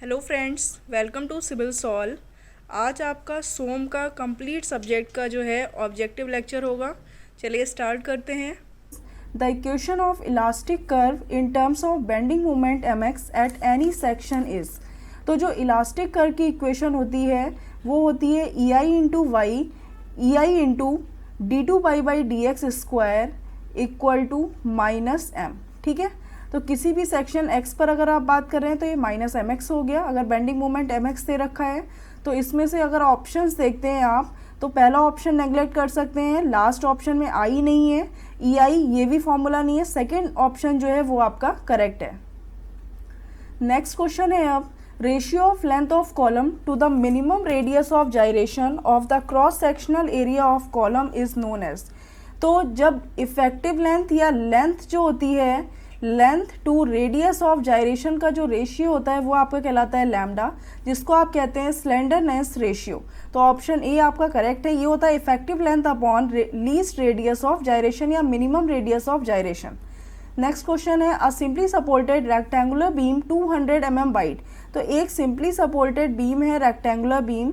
Hello friends, welcome to civil solve. आज आपका सोम का कंप्लीट सब्जेक्ट का जो है ऑब्जेक्टिव लेक्चर होगा। चलिए स्टार्ट करते हैं। The equation of elastic curve in terms of bending moment mx at any section is. तो जो इलास्टिक कर्व की इक्वेशन होती है वो होती है EI into Y EI into d2 dy/dx square equal to -m। ठीक है, तो किसी भी सेक्शन x पर अगर आप बात कर रहे हैं तो ये -mx हो गया। अगर बेंडिंग मोमेंट mx दे रखा है तो इसमें से अगर ऑप्शंस देखते हैं आप तो पहला ऑप्शन नेगलेक्ट कर सकते हैं, लास्ट ऑप्शन में आई नहीं है, EI ये भी फॉर्मूला नहीं है, सेकेंड ऑप्शन जो है वो आपका करेक्ट है। नेक्स्ट क्वेश्चन है अब ratio of length of column to the minimum radius of gyration of the cross sectional area of column is known as. तो जब इफेक्टिव लेंथ या लेंथ जो होती है length to radius of gyration का जो रेशियो होता है वो आपका कहलाता है लैम्डा, जिसको आप कहते हैं स्लेंडरनेस रेशियो। तो ऑप्शन ए आपका करेक्ट है, ये होता है effective length upon least radius of gyration या minimum radius of gyration. Next question है a simply supported rectangular beam 200 mm wide. तो एक सिंपली सपोर्टेड बीम है रेक्टेंगुलर बीम,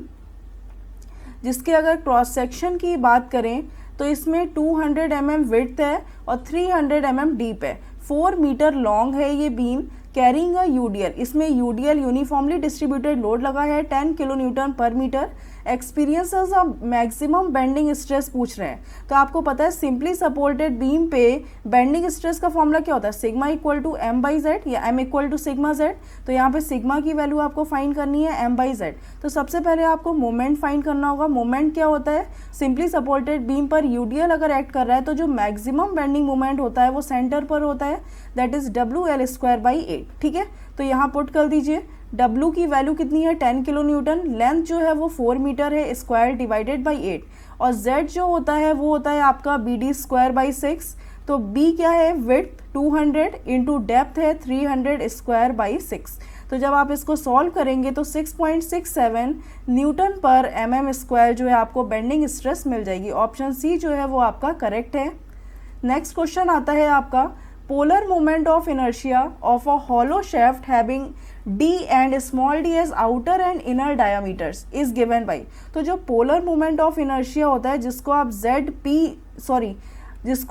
जिसके अगर क्रॉस सेक्शन की बात करें तो इसमें 200 mm विड्थ है और 300 mm डीप है, 4 मीटर लॉन्ग है ये बीम, कैरिंग अ यूडीएल। इसमें यूडीएल यूनिफॉर्मली डिस्ट्रीब्यूटेड लोड लगा है 10 किलो न्यूटन पर metre. Experiences of maximum bending stress पूछ रहे हैं, तो आपको पता है सिंपली सपोर्टेड बीम पे बेंडिंग स्ट्रेस का फॉर्मूला क्या होता है, सिग्मा इक्वल टू m/z या m equal to sigma z। तो यहाँ पे सिग्मा की वैल्यू आपको फाइंड करनी है m/z। तो सबसे पहले आपको मोमेंट फाइंड करना होगा। मोमेंट क्या होता है, सिंपली सपोर्टेड बीम पर यूडीएल अगर एक्ट कर रहा है तो जो मैक्सिमम बेंडिंग मोमेंट होता है वो सेंटर पर होता है, दैट इज WL²/8। ठीक है, तो यहाँ पुट कर दीजिए। W की वैल्यू कितनी है 10 किलो न्यूटन, लेंथ जो है वो 4 मीटर है, स्क्वायर डिवाइडेड बाई 8, और Z जो होता है वो होता है आपका BD²/6। तो B क्या है, विड्थ 200 इंटू डेप्थ है 300²/6। तो जब आप इसको सॉल्व करेंगे तो 6.67 न्यूटन पर mm² जो है आपको बेंडिंग स्ट्रेस मिल जाएगी। ऑप्शन सी जो है वो आपका करेक्ट है। नेक्स्ट क्वेश्चन आता है आपका polar moment of inertia of a hollow shaft having d and small d as outer and inner diameters is given by. तो जो पोलर मोमेंट ऑफ इनर्शिया होता है जिसको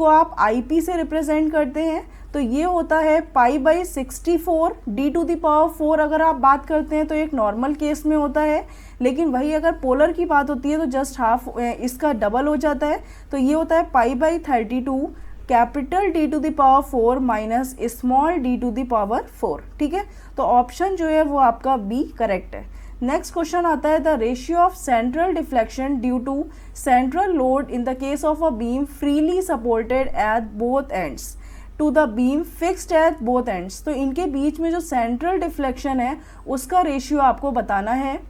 आप IP से रिप्रेजेंट करते हैं, तो ये होता है π/64 d⁴। अगर आप बात करते हैं तो एक नॉर्मल केस में होता है, लेकिन वही अगर पोलर की बात होती है तो जस्ट हाफ इसका डबल हो जाता है। तो ये होता है π/32 capital D⁴ minus small D⁴। ठीक है, तो ऑप्शन जो है वो आपका बी करेक्ट है। नेक्स्ट क्वेश्चन आता है the ratio of central deflection due to central load in the case of a beam freely supported at both ends to the beam fixed at both ends. तो इनके बीच में जो central deflection है उसका ratio आपको बताना है।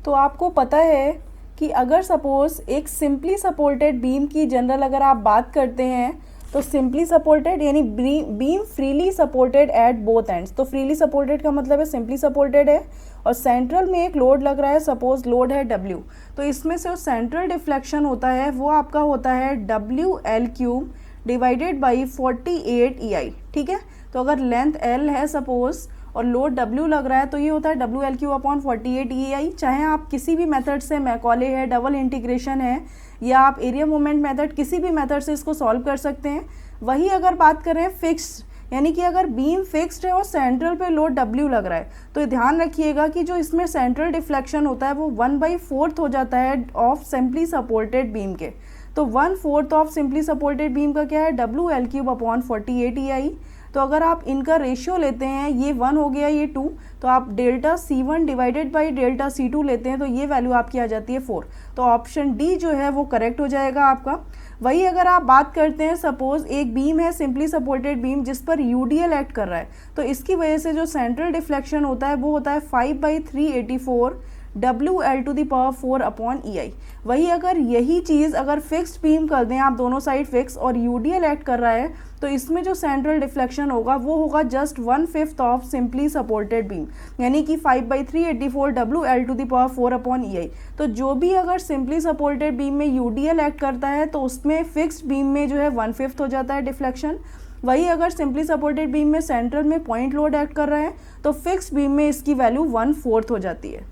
तो आपको पता है कि अगर सपोज एक सिंपली सपोर्टेड बीम की जनरल अगर आप बात करते हैं तो सिंपली सपोर्टेड यानी beam freely supported at both ends. तो फ्रीली सपोर्टेड का मतलब है सिंपली सपोर्टेड है और सेंट्रल में एक लोड लग रहा है, सपोज लोड है W। तो इसमें से जो सेंट्रल डिफ्लेक्शन होता है वो आपका होता है WL³ डिवाइडेड बाई 48 EI। ठीक है, तो अगर लेंथ L है सपोज और लोड W लग रहा है तो ये होता है WL³/48 EI। चाहे आप किसी भी मेथड से, मैकॉले है, डबल इंटीग्रेशन है, या आप एरिया मोमेंट मेथड, किसी भी मेथड से इसको सॉल्व कर सकते हैं। वही अगर बात करें फिक्स्ड, यानी कि अगर बीम फिक्स्ड है और सेंट्रल पे लोड W लग रहा है तो ध्यान रखिएगा कि जो इसमें सेंट्रल डिफ्लेक्शन होता है वो 1/4 हो जाता है ऑफ सिंपली सपोर्टेड बीम के। तो 1/4 ऑफ सिंपली सपोर्टेड बीम का क्या है, WL³/48 EI। तो अगर आप इनका रेशियो लेते हैं, ये 1 हो गया, ये 2, तो आप ΔC1 डिवाइडेड बाई ΔC2 लेते हैं तो ये वैल्यू आपकी आ जाती है 4। तो ऑप्शन डी जो है वो करेक्ट हो जाएगा आपका। वही अगर आप बात करते हैं सपोज एक बीम है सिंपली सपोर्टेड बीम जिस पर यूडीएल एक्ट कर रहा है, तो इसकी वजह से जो सेंट्रल डिफ्लेक्शन होता है वो होता है 5/384 WL⁴/EI। वही अगर यही चीज़ अगर फिक्स्ड बीम कर दें आप, दोनों साइड फिक्स और यूडीएल एक्ट कर रहा है, तो इसमें जो सेंट्रल डिफ्लेक्शन होगा वो होगा just 1/5 of simply supported beam, यानी कि 5/384 WL⁴/EI। तो जो भी अगर सिंपली सपोर्टेड बीम में यूडीएल एक्ट करता है तो उसमें फिक्स्ड बीम में जो है 1/5 हो जाता है डिफ्लेक्शन, वही अगर सिंपली सपोर्टेड बीम में सेंट्रल में पॉइंट लोड एक्ट कर रहा है तो फिक्स बीम में इसकी वैल्यू 1/4 हो जाती है।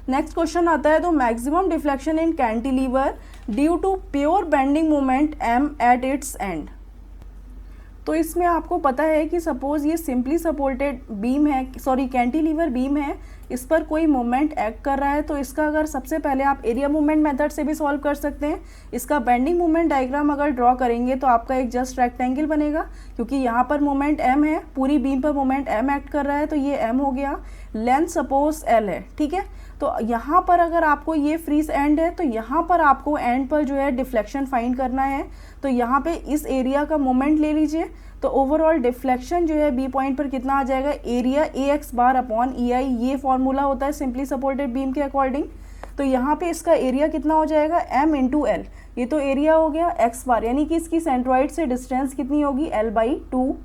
नेक्स्ट क्वेश्चन आता है, तो maximum deflection in cantilever due to pure bending moment m at its end. तो इसमें आपको पता है कि सपोज ये सिंपली सपोर्टेड बीम है, सॉरी कैंटिलीवर बीम है, इस पर कोई मोमेंट एक्ट कर रहा है, तो इसका अगर सबसे पहले आप एरिया मूवमेंट मेथड से भी सॉल्व कर सकते हैं। इसका बेंडिंग मूवमेंट डायग्राम अगर ड्रॉ करेंगे तो आपका एक जस्ट रेक्टेंगल बनेगा, क्योंकि यहाँ पर मोमेंट m है, पूरी बीम पर मोमेंट m एक्ट कर रहा है, तो ये m हो गया। लेंथ सपोज l है, ठीक है। तो यहाँ पर अगर आपको ये फ्रीज एंड है तो यहाँ पर आपको एंड पर जो है डिफ्लेक्शन फाइंड करना है। तो यहाँ पे इस एरिया का मोमेंट ले लीजिए, तो ओवरऑल डिफ्लेक्शन जो है बी पॉइंट पर कितना आ जाएगा, area ax bar upon EI, ये फॉर्मूला होता है सिंपली सपोर्टेड बीम के अकॉर्डिंग। तो यहाँ पे इसका एरिया कितना हो जाएगा, m इंटू एल, ये तो एरिया हो गया x बार, यानी कि इसकी सेंट्रॉइड से डिस्टेंस कितनी होगी, l/2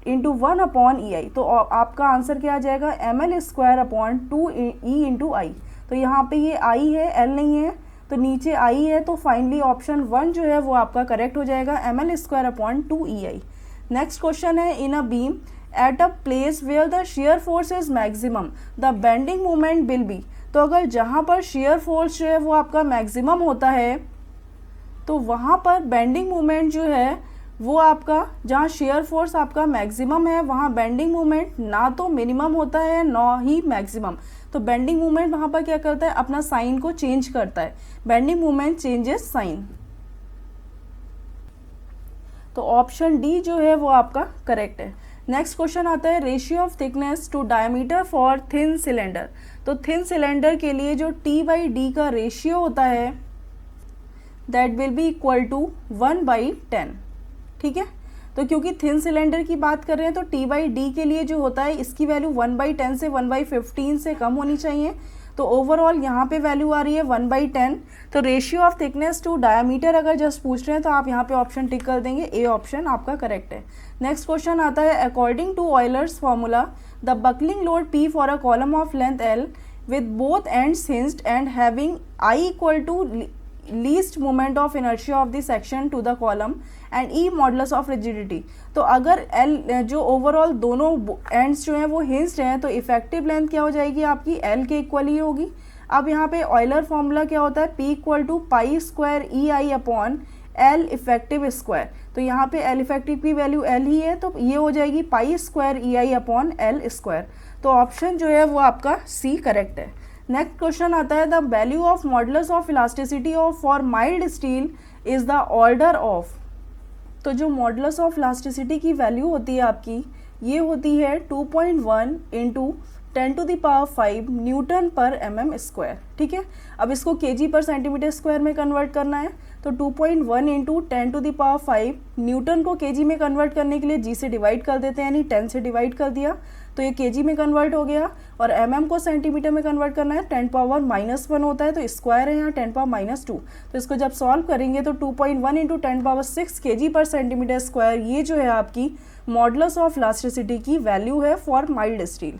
इंटू 1 अपॉन EI। तो आपका आंसर क्या आ जाएगा, ml² अपॉन 2e इंटू आई। तो यहाँ पे ये I है, L नहीं है, तो नीचे I है, तो फाइनली ऑप्शन 1 जो है वो आपका करेक्ट हो जाएगा, ml² upon 2EI। Next question है, in a beam at a place where the shear force is maximum the bending moment will be. तो अगर जहाँ पर शेयर फोर्स जो है वो आपका मैक्सिमम होता है तो वहाँ पर बेंडिंग मोमेंट जो है वो आपका, जहाँ शेयर फोर्स आपका मैक्सिमम है वहाँ बेंडिंग मोमेंट ना तो मिनिमम होता है ना ही मैक्सिमम। तो बेंडिंग मोमेंट वहाँ पर क्या करता है, अपना साइन को चेंज करता है, बेंडिंग मोमेंट चेंजेस साइन। तो ऑप्शन डी जो है वो आपका करेक्ट है। नेक्स्ट क्वेश्चन आता है, ratio of thickness to diameter for thin cylinder. तो थिन सिलेंडर के लिए जो T/D का रेशियो होता है that will be equal to 1/10, ठीक है। तो क्योंकि थिन सिलेंडर की बात कर रहे हैं तो T/D के लिए जो होता है इसकी वैल्यू 1/10 से 1/15 से कम होनी चाहिए। तो ओवरऑल यहाँ पे वैल्यू आ रही है 1/10। तो ratio of thickness to diameter अगर जस्ट पूछ रहे हैं तो आप यहाँ पे ऑप्शन टिक कर देंगे, ए ऑप्शन आपका करेक्ट है। नेक्स्ट क्वेश्चन आता है, according to Euler's formula the buckling load P for a column of length L with both ends hinged and having I equal to least moment of inertia of the section to the column and E modulus of rigidity। तो अगर L जो overall दोनों ends जो हैं वो hinged हैं तो effective length क्या हो जाएगी आपकी, L के इक्वल ही होगी। अब यहाँ पे ऑयलर फॉर्मूला क्या होता है, P equal to pi square EI upon L effective square. तो यहाँ पे L इफेक्टिव की वैल्यू L ही है, तो ये हो जाएगी pi square EI upon L square. तो ऑप्शन जो है वो आपका C करेक्ट है। नेक्स्ट क्वेश्चन आता है, the value of modulus of elasticity of for mild steel is the order of. तो जो मॉडुलस ऑफ इलास्टिसिटी की वैल्यू होती है आपकी, ये होती है 2.1 इंटू 10⁵ न्यूटन पर mm स्क्वायर, ठीक है। अब इसको kg पर सेंटीमीटर स्क्वायर में कन्वर्ट करना है, तो 2.1 इंटू 10⁵ न्यूटन को kg में कन्वर्ट करने के लिए g से डिवाइड कर देते हैं, यानी 10 से डिवाइड कर दिया तो ये kg में कन्वर्ट हो गया। और mm को सेंटीमीटर में कन्वर्ट करना है, 10⁻⁻1 होता है, तो स्क्वायर है यहाँ 10⁻²। तो इसको जब सॉल्व करेंगे तो 2.1 इंटू 10⁻6 kg पर सेंटीमीटर स्क्वायर, ये जो है आपकी मॉडुलस ऑफ इलास्टिसिटी की वैल्यू है for mild steel.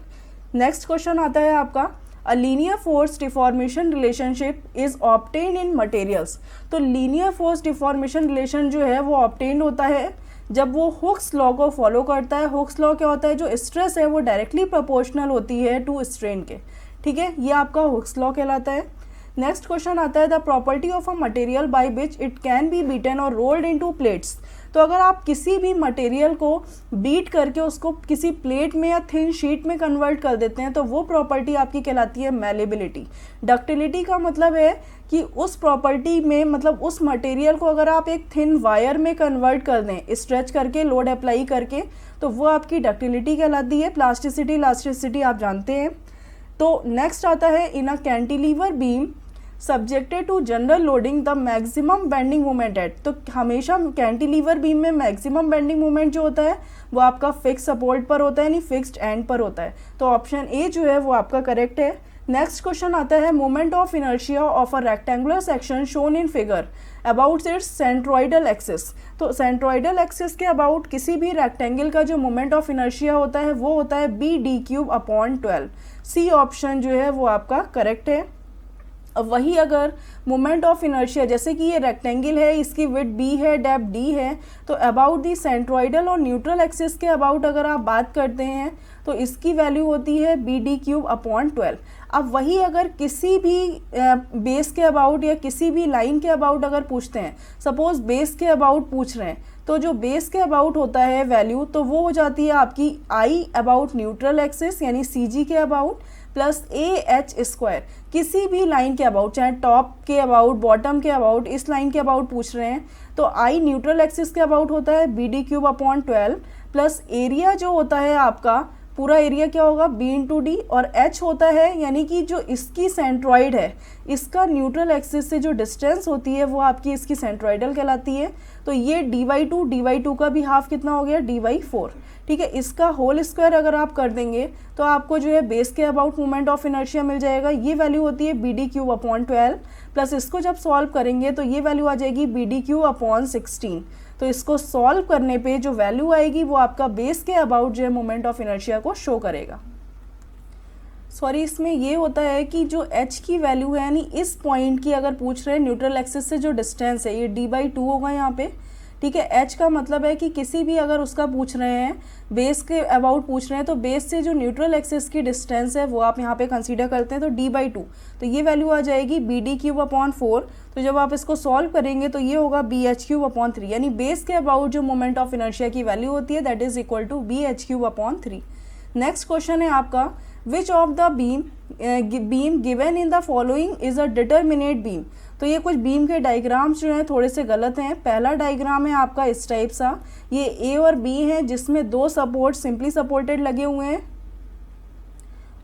Next question आता है आपका, a linear force deformation relationship is obtain in materials. तो लीनियर फोर्स डिफॉर्मेशन रिलेशन जो है वो ऑब्टेन होता है जब वो हुक्स लॉ को फॉलो करता है। हुक्स लॉ क्या होता है, जो स्ट्रेस है वो डायरेक्टली प्रोपोर्शनल होती है टू स्ट्रेन के, ठीक है, ये आपका हुक्स लॉ कहलाता है। नेक्स्ट क्वेश्चन आता है, the property of a material by which it can be beaten और रोल्ड इनटू प्लेट्स। तो अगर आप किसी भी मटेरियल को बीट करके उसको किसी प्लेट में या थिन शीट में कन्वर्ट कर देते हैं तो वो प्रॉपर्टी आपकी कहलाती है मैलेबिलिटी। डक्टिलिटी का मतलब है कि उस प्रॉपर्टी में, मतलब उस मटेरियल को अगर आप एक थिन वायर में कन्वर्ट कर दें स्ट्रेच करके, लोड अप्लाई करके, तो वो आपकी डक्टिलिटी कहलाती है। प्लास्टिसिटी, इलास्टिसिटी आप जानते हैं। तो नेक्स्ट आता है, in a cantilever beam subjected to general loading the maximum bending moment at. तो हमेशा कैंटिलीवर बीम में मैक्सिमम बेंडिंग मोमेंट जो होता है वो आपका फिक्स सपोर्ट पर होता है, यानी फिक्स्ड एंड पर होता है। तो ऑप्शन ए जो है वो आपका करेक्ट है। नेक्स्ट क्वेश्चन आता है, moment of inertia of a rectangular section shown in figure about it's centroidal axis. तो सेंट्रॉइडल एक्सिस के अबाउट किसी भी रेक्टेंगल का जो मोमेंट ऑफ इनर्शिया होता है वो होता है b d³ upon 12। C option जो है वो आपका करेक्ट है। अब वही अगर मोमेंट ऑफ इनर्शिया, जैसे कि ये रेक्टेंगल है, इसकी विड्थ b है, डेप्थ d है, तो अबाउट दी सेंट्रोइडल और न्यूट्रल एक्सिस के अबाउट अगर आप बात करते हैं तो इसकी वैल्यू होती है BD³/12। अब वही अगर किसी भी बेस के अबाउट या किसी भी लाइन के अबाउट अगर पूछते हैं, सपोज बेस के अबाउट पूछ रहे हैं, तो जो बेस के अबाउट होता है वैल्यू, तो वो हो जाती है आपकी I अबाउट न्यूट्रल एक्सिस यानी CG के अबाउट प्लस AH²। किसी भी लाइन के अबाउट, चाहे टॉप के अबाउट, बॉटम के अबाउट, इस लाइन के अबाउट पूछ रहे हैं, तो I न्यूट्रल एक्सिस के अबाउट होता है BD³/12 प्लस एरिया जो होता है आपका पूरा एरिया क्या होगा B/D, और H होता है यानी कि जो इसकी सेंट्रॉइड है, इसका न्यूट्रल एक्सिस से जो डिस्टेंस होती है वो आपकी इसकी सेंट्रॉइडल कहलाती है। तो ये dy2 का भी हाफ कितना हो गया dy4, ठीक है। इसका होल स्क्वायर अगर आप कर देंगे तो आपको जो है बेस के अबाउट मोमेंट ऑफ इनर्शिया मिल जाएगा। ये वैल्यू होती है BD³/12 प्लस इसको जब सॉल्व करेंगे तो ये वैल्यू आ जाएगी BD³/16। तो इसको सॉल्व करने पे जो वैल्यू आएगी वो आपका बेस के अबाउट जो है मोमेंट ऑफ इनर्शिया को शो करेगा। सॉरी, इसमें ये होता है कि जो h की वैल्यू है यानी इस पॉइंट की अगर पूछ रहे हैं न्यूट्रल एक्सिस से जो डिस्टेंस है, ये d/2 होगा यहाँ पे, ठीक है। h का मतलब है कि किसी भी अगर उसका पूछ रहे हैं, बेस के अबाउट पूछ रहे हैं, तो बेस से जो न्यूट्रल एक्सिस की डिस्टेंस है वो आप यहाँ पे कंसीडर करते हैं, तो d/2, तो ये वैल्यू आ जाएगी BD³/4। तो जब आप इसको सॉल्व करेंगे तो ये होगा BH³/3, यानी बेस के अबाउट जो मोमेंट ऑफ इनर्शिया की वैल्यू होती है that is equal to BH³/3। Next question है आपका, which of the beam given in the following is a determinate beam. तो ये कुछ बीम के डायग्राम्स जो हैं थोड़े से गलत हैं। पहला डायग्राम है आपका इस टाइप सा, ये A और B है जिसमें दो सपोर्ट सिंपली सपोर्टेड लगे हुए हैं,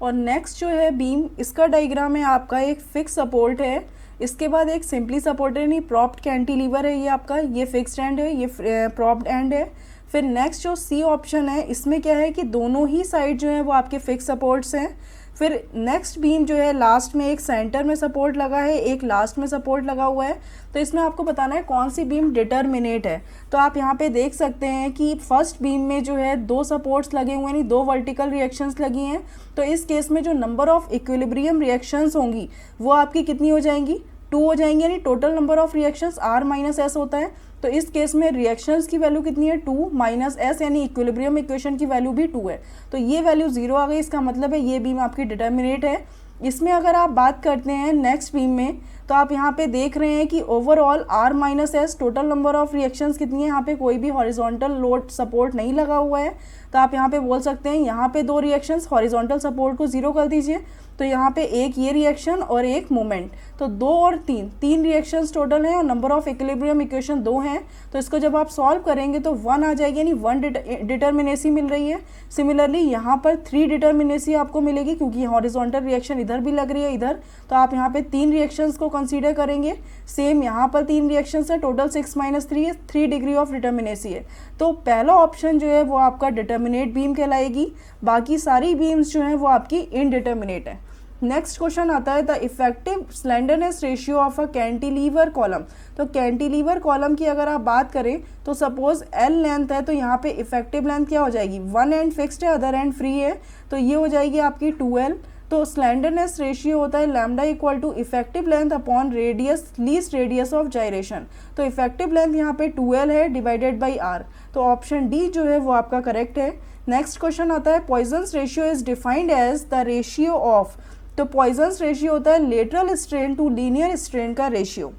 और नेक्स्ट जो है बीम, इसका डायग्राम है आपका एक फिक्स सपोर्ट है, इसके बाद एक सिंपली सपोर्टेड यानी प्रॉप्ड कैंटिलीवर है ये आपका, ये फिक्स्ड एंड है, ये प्रॉप्ड एंड है। फिर नेक्स्ट जो C ऑप्शन है इसमें क्या है कि दोनों ही साइड जो है वो आपके फिक्स सपोर्ट्स हैं। फिर नेक्स्ट बीम जो है लास्ट में एक सेंटर में सपोर्ट लगा है, एक लास्ट में सपोर्ट लगा हुआ है। तो इसमें आपको बताना है कौन सी बीम डिटर्मिनेट है। तो आप यहाँ पे देख सकते हैं कि फर्स्ट बीम में जो है दो सपोर्ट्स लगे हुए हैं, दो वर्टिकल रिएक्शंस लगी हैं। तो इस केस में जो नंबर ऑफ इक्विलिब्रियम रिएक्शंस होंगी वो आपकी कितनी हो जाएंगी, 2 हो जाएंगी, यानी total number of reactions R - S होता है। तो इस केस में रिएक्शंस की वैल्यू कितनी है 2 - S, यानी इक्विलिब्रियम इक्वेशन की वैल्यू भी 2 है। तो ये वैल्यू 0 आ गई, इसका मतलब है ये बीम आपकी डिटर्मिनेट है। इसमें अगर आप बात करते हैं नेक्स्ट बीम में, तो आप यहाँ पे देख रहे हैं कि overall R - S total number of reactions कितनी है, यहाँ पे कोई भी हॉरिजॉन्टल लोड सपोर्ट नहीं लगा हुआ है। तो आप यहाँ पे बोल सकते हैं यहाँ पे 2 रिएक्शंस, हॉरिजॉन्टल सपोर्ट को 0 कर दीजिए, तो यहाँ पे एक ये रिएक्शन और एक मोमेंट, तो 2 और 3 रिएक्शंस टोटल हैं और नंबर ऑफ इक्विलिब्रियम इक्वेशन 2 हैं। तो इसको जब आप सॉल्व करेंगे तो 1 आ जाएगी, यानी 1 डिटर्मिनेसी मिल रही है। सिमिलरली यहाँ पर 3 डिटर्मिनेसी आपको मिलेगी क्योंकि हॉरिजॉन्टल रिएक्शन इधर भी लग रही है इधर, तो आप यहाँ पे 3 रिएक्शंस को कंसीडर करेंगे। सेम यहाँ पर 3 रिएक्शंस है, टोटल 6 - 3 3 डिग्री ऑफ डिटर्मिनेसी है। तो पहला ऑप्शन जो है वो आपका डिटर्मिनेट बीम कहलाएगी, बाकी सारी बीम्स जो हैं वो आपकी इनडिटर्मिनेट है। नेक्स्ट क्वेश्चन आता है the effective slenderness ratio of a cantilever column. तो कैंटिलीवर कॉलम की अगर आप बात करें तो सपोज L लेंथ है, तो यहाँ पे इफेक्टिव लेंथ क्या हो जाएगी, 1 एंड फिक्स्ड है, अदर एंड फ्री है, तो ये हो जाएगी आपकी 2L। तो स्लेंडरनेस रेशियो होता है lambda equal to effective length upon radius, least radius of gyration. तो इफेक्टिव लेंथ यहाँ पे 2L है डिवाइडेड बाई R, तो ऑप्शन डी जो है वो आपका करेक्ट है। नेक्स्ट क्वेश्चन आता है Poisson's ratio is defined as the ratio of. तो पॉइजन्स रेशियो होता है lateral strain to linear strain का ratio.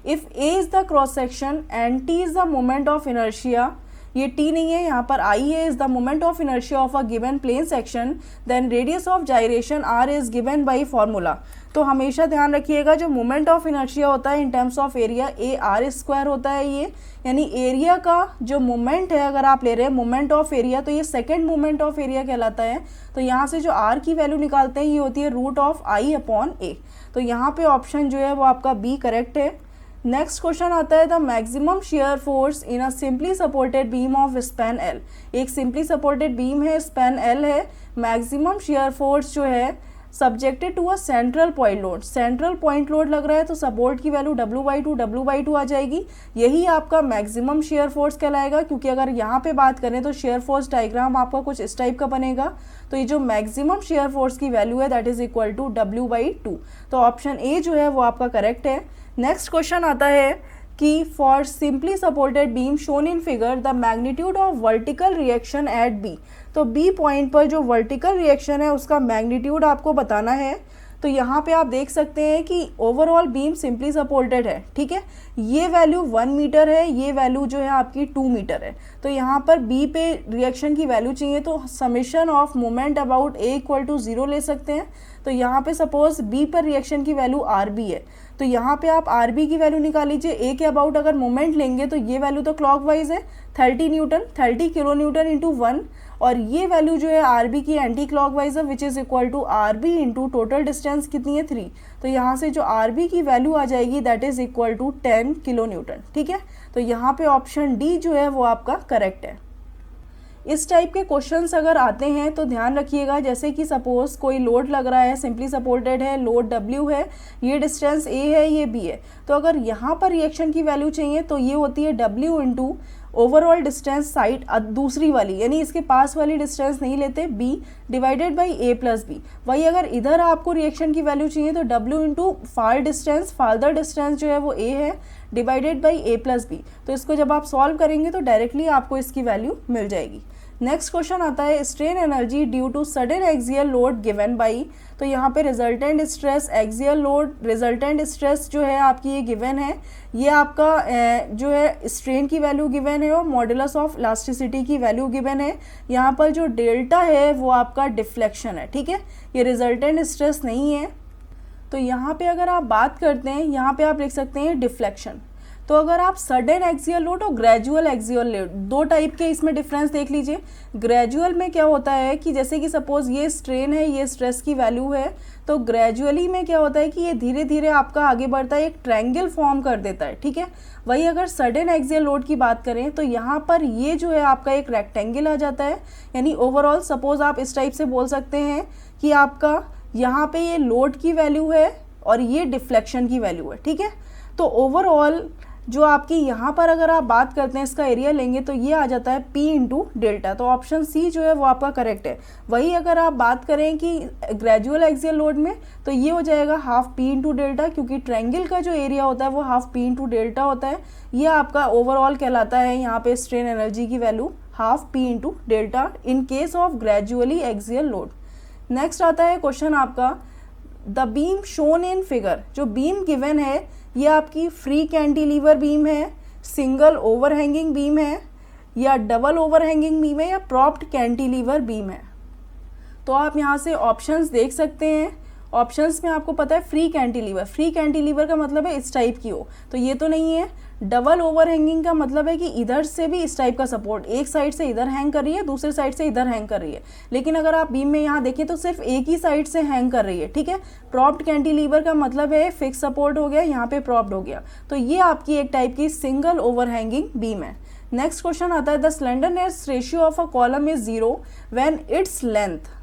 If A is the cross section and T is the moment of inertia, ये T नहीं है, यहाँ पर I है, is the moment of inertia of a given plane section, then radius of gyration R is given by formula. तो हमेशा ध्यान रखिएगा जो मोमेंट ऑफ इनर्शिया होता है in terms of area AR² होता है ये, यानी एरिया का जो मोमेंट है अगर आप ले रहे हैं मोमेंट ऑफ एरिया, तो ये सेकेंड मोमेंट ऑफ एरिया कहलाता है। तो यहाँ से जो R की वैल्यू निकालते हैं ये होती है √I/A। तो यहाँ पे ऑप्शन जो है वो आपका B करेक्ट है। नेक्स्ट क्वेश्चन आता है the maximum shear force in a simply supported beam of span L। एक सिंपली सपोर्टेड बीम है, स्पैन L है, मैक्सिमम शेयर फोर्स जो है subjected to a central point load, central point load लग रहा है तो सपोर्ट की वैल्यू W/2 आ जाएगी। यही आपका मैक्सिमम शेयर फोर्स कहलाएगा, क्योंकि अगर यहाँ पे बात करें तो शेयर फोर्स डायग्राम आपका कुछ इस टाइप का बनेगा। तो ये जो मैक्सिमम शेयर फोर्स की वैल्यू है that is equal to W/2। तो ऑप्शन ए जो है वो आपका करेक्ट है। नेक्स्ट क्वेश्चन आता है कि for simply supported beam shown in figure the magnitude of vertical reaction at B. तो बी पॉइंट पर जो वर्टिकल रिएक्शन है उसका मैग्नीट्यूड आपको बताना है। तो यहाँ पे आप देख सकते हैं कि ओवरऑल बीम सिंपली सपोर्टेड है, ठीक है। ये वैल्यू 1 मीटर है, ये वैल्यू जो है आपकी 2 मीटर है। तो यहाँ पर बी पे रिएक्शन की वैल्यू चाहिए तो summation of moment about A equal to 0 ले सकते हैं। तो यहाँ पे सपोज बी पर रिएक्शन की वैल्यू आर बी है, तो यहाँ पे आप आर बी की वैल्यू निकाल लीजिए। ए के अबाउट अगर मोमेंट लेंगे तो ये वैल्यू तो क्लॉकवाइज है 30 न्यूटन, 30 किलो न्यूटन इंटू 1, और ये वैल्यू जो है आर बी की एंटी क्लॉकवाइज है which is equal to R B into total distance कितनी है 3। तो यहाँ से जो आर बी की वैल्यू आ जाएगी that is equal to 10 kilo newton, ठीक है। तो यहाँ पे ऑप्शन डी जो है वो आपका करेक्ट है। इस टाइप के क्वेश्चंस अगर आते हैं तो ध्यान रखिएगा, जैसे कि सपोज कोई लोड लग रहा है, सिंपली सपोर्टेड है, लोड W है, ये डिस्टेंस A है, ये B है। तो अगर यहाँ पर रिएक्शन की वैल्यू चाहिए तो ये होती है W into overall distance side दूसरी वाली, यानी इसके पास वाली डिस्टेंस नहीं लेते, B divided by A plus B। वही अगर इधर आपको रिएक्शन की वैल्यू चाहिए तो W इंटू फार डिस्टेंस, फार्दर डिस्टेंस जो है वो A है, divided by A plus B। तो इसको जब आप सॉल्व करेंगे तो डायरेक्टली आपको इसकी वैल्यू मिल जाएगी। नेक्स्ट क्वेश्चन आता है strain energy due to sudden axial load given by. तो यहाँ पे resultant stress, axial load, resultant stress जो है आपकी ये गिवन है। ये आपका जो है स्ट्रेन की वैल्यू गिवन है और मॉडुलस ऑफ इलास्टिसिटी की वैल्यू गिवन है। यहाँ पर जो डेल्टा है वो आपका डिफ्लेक्शन है, ठीक है, ये रिजल्टेंट स्ट्रेस नहीं है। तो यहाँ पे अगर आप बात करते हैं, यहाँ पे आप लिख सकते हैं डिफ्लेक्शन। तो अगर आप सडन एक्सियल लोड और ग्रेजुअल एक्सियल लोड, दो टाइप के इसमें डिफरेंस देख लीजिए। ग्रेजुअल में क्या होता है कि जैसे कि सपोज ये स्ट्रेन है, ये स्ट्रेस की वैल्यू है, तो ग्रेजुअली में क्या होता है कि ये धीरे धीरे आपका आगे बढ़ता है, एक ट्रायंगल फॉर्म कर देता है, ठीक है। वही अगर सडन एक्सियल लोड की बात करें तो यहाँ पर ये जो है आपका एक रेक्टेंगल आ जाता है। यानी ओवरऑल सपोज आप इस टाइप से बोल सकते हैं कि आपका यहाँ पे ये लोड की वैल्यू है और ये डिफ्लेक्शन की वैल्यू है, ठीक है। तो ओवरऑल जो आपकी यहाँ पर अगर आप बात करते हैं इसका एरिया लेंगे तो ये आ जाता है P इंटू डेल्टा। तो ऑप्शन सी जो है वो आपका करेक्ट है। वही अगर आप बात करें कि ग्रेजुअल एक्सियल लोड में तो ये हो जाएगा हाफ P इंटू डेल्टा, क्योंकि ट्रायंगल का जो एरिया होता है वो हाफ P इंटू डेल्टा होता है। ये आपका ओवरऑल कहलाता है यहाँ पे स्ट्रेन एनर्जी की value half P into delta in case of gradually axial load. Next आता है क्वेश्चन आपका the beam shown in figure. जो बीम गिवन है ये आपकी फ्री कैंटिलीवर बीम है, सिंगल ओवरहैंगिंग बीम है, या डबल ओवरहैंगिंग बीम है, या प्रॉप्ड कैंटिलीवर बीम है। तो आप यहाँ से ऑप्शंस देख सकते हैं। ऑप्शंस में आपको पता है फ्री कैंटिलीवर, फ्री कैंटिलीवर का मतलब है इस टाइप की हो, तो ये तो नहीं है। डबल ओवरहैंगिंग का मतलब है कि इधर से भी इस टाइप का सपोर्ट, एक साइड से इधर हैंग कर रही है, दूसरे साइड से इधर हैंग कर रही है। लेकिन अगर आप बीम में यहाँ देखें तो सिर्फ एक ही साइड से हैंग कर रही है, ठीक है। प्रॉप्ड कैंटिलीवर का मतलब है फिक्स सपोर्ट हो गया, यहाँ पे प्रॉप्ड हो गया। तो ये आपकी एक टाइप की सिंगल ओवरहैंगिंग बीम है। नेक्स्ट क्वेश्चन आता है the slenderness ratio of a column is 0 when its length.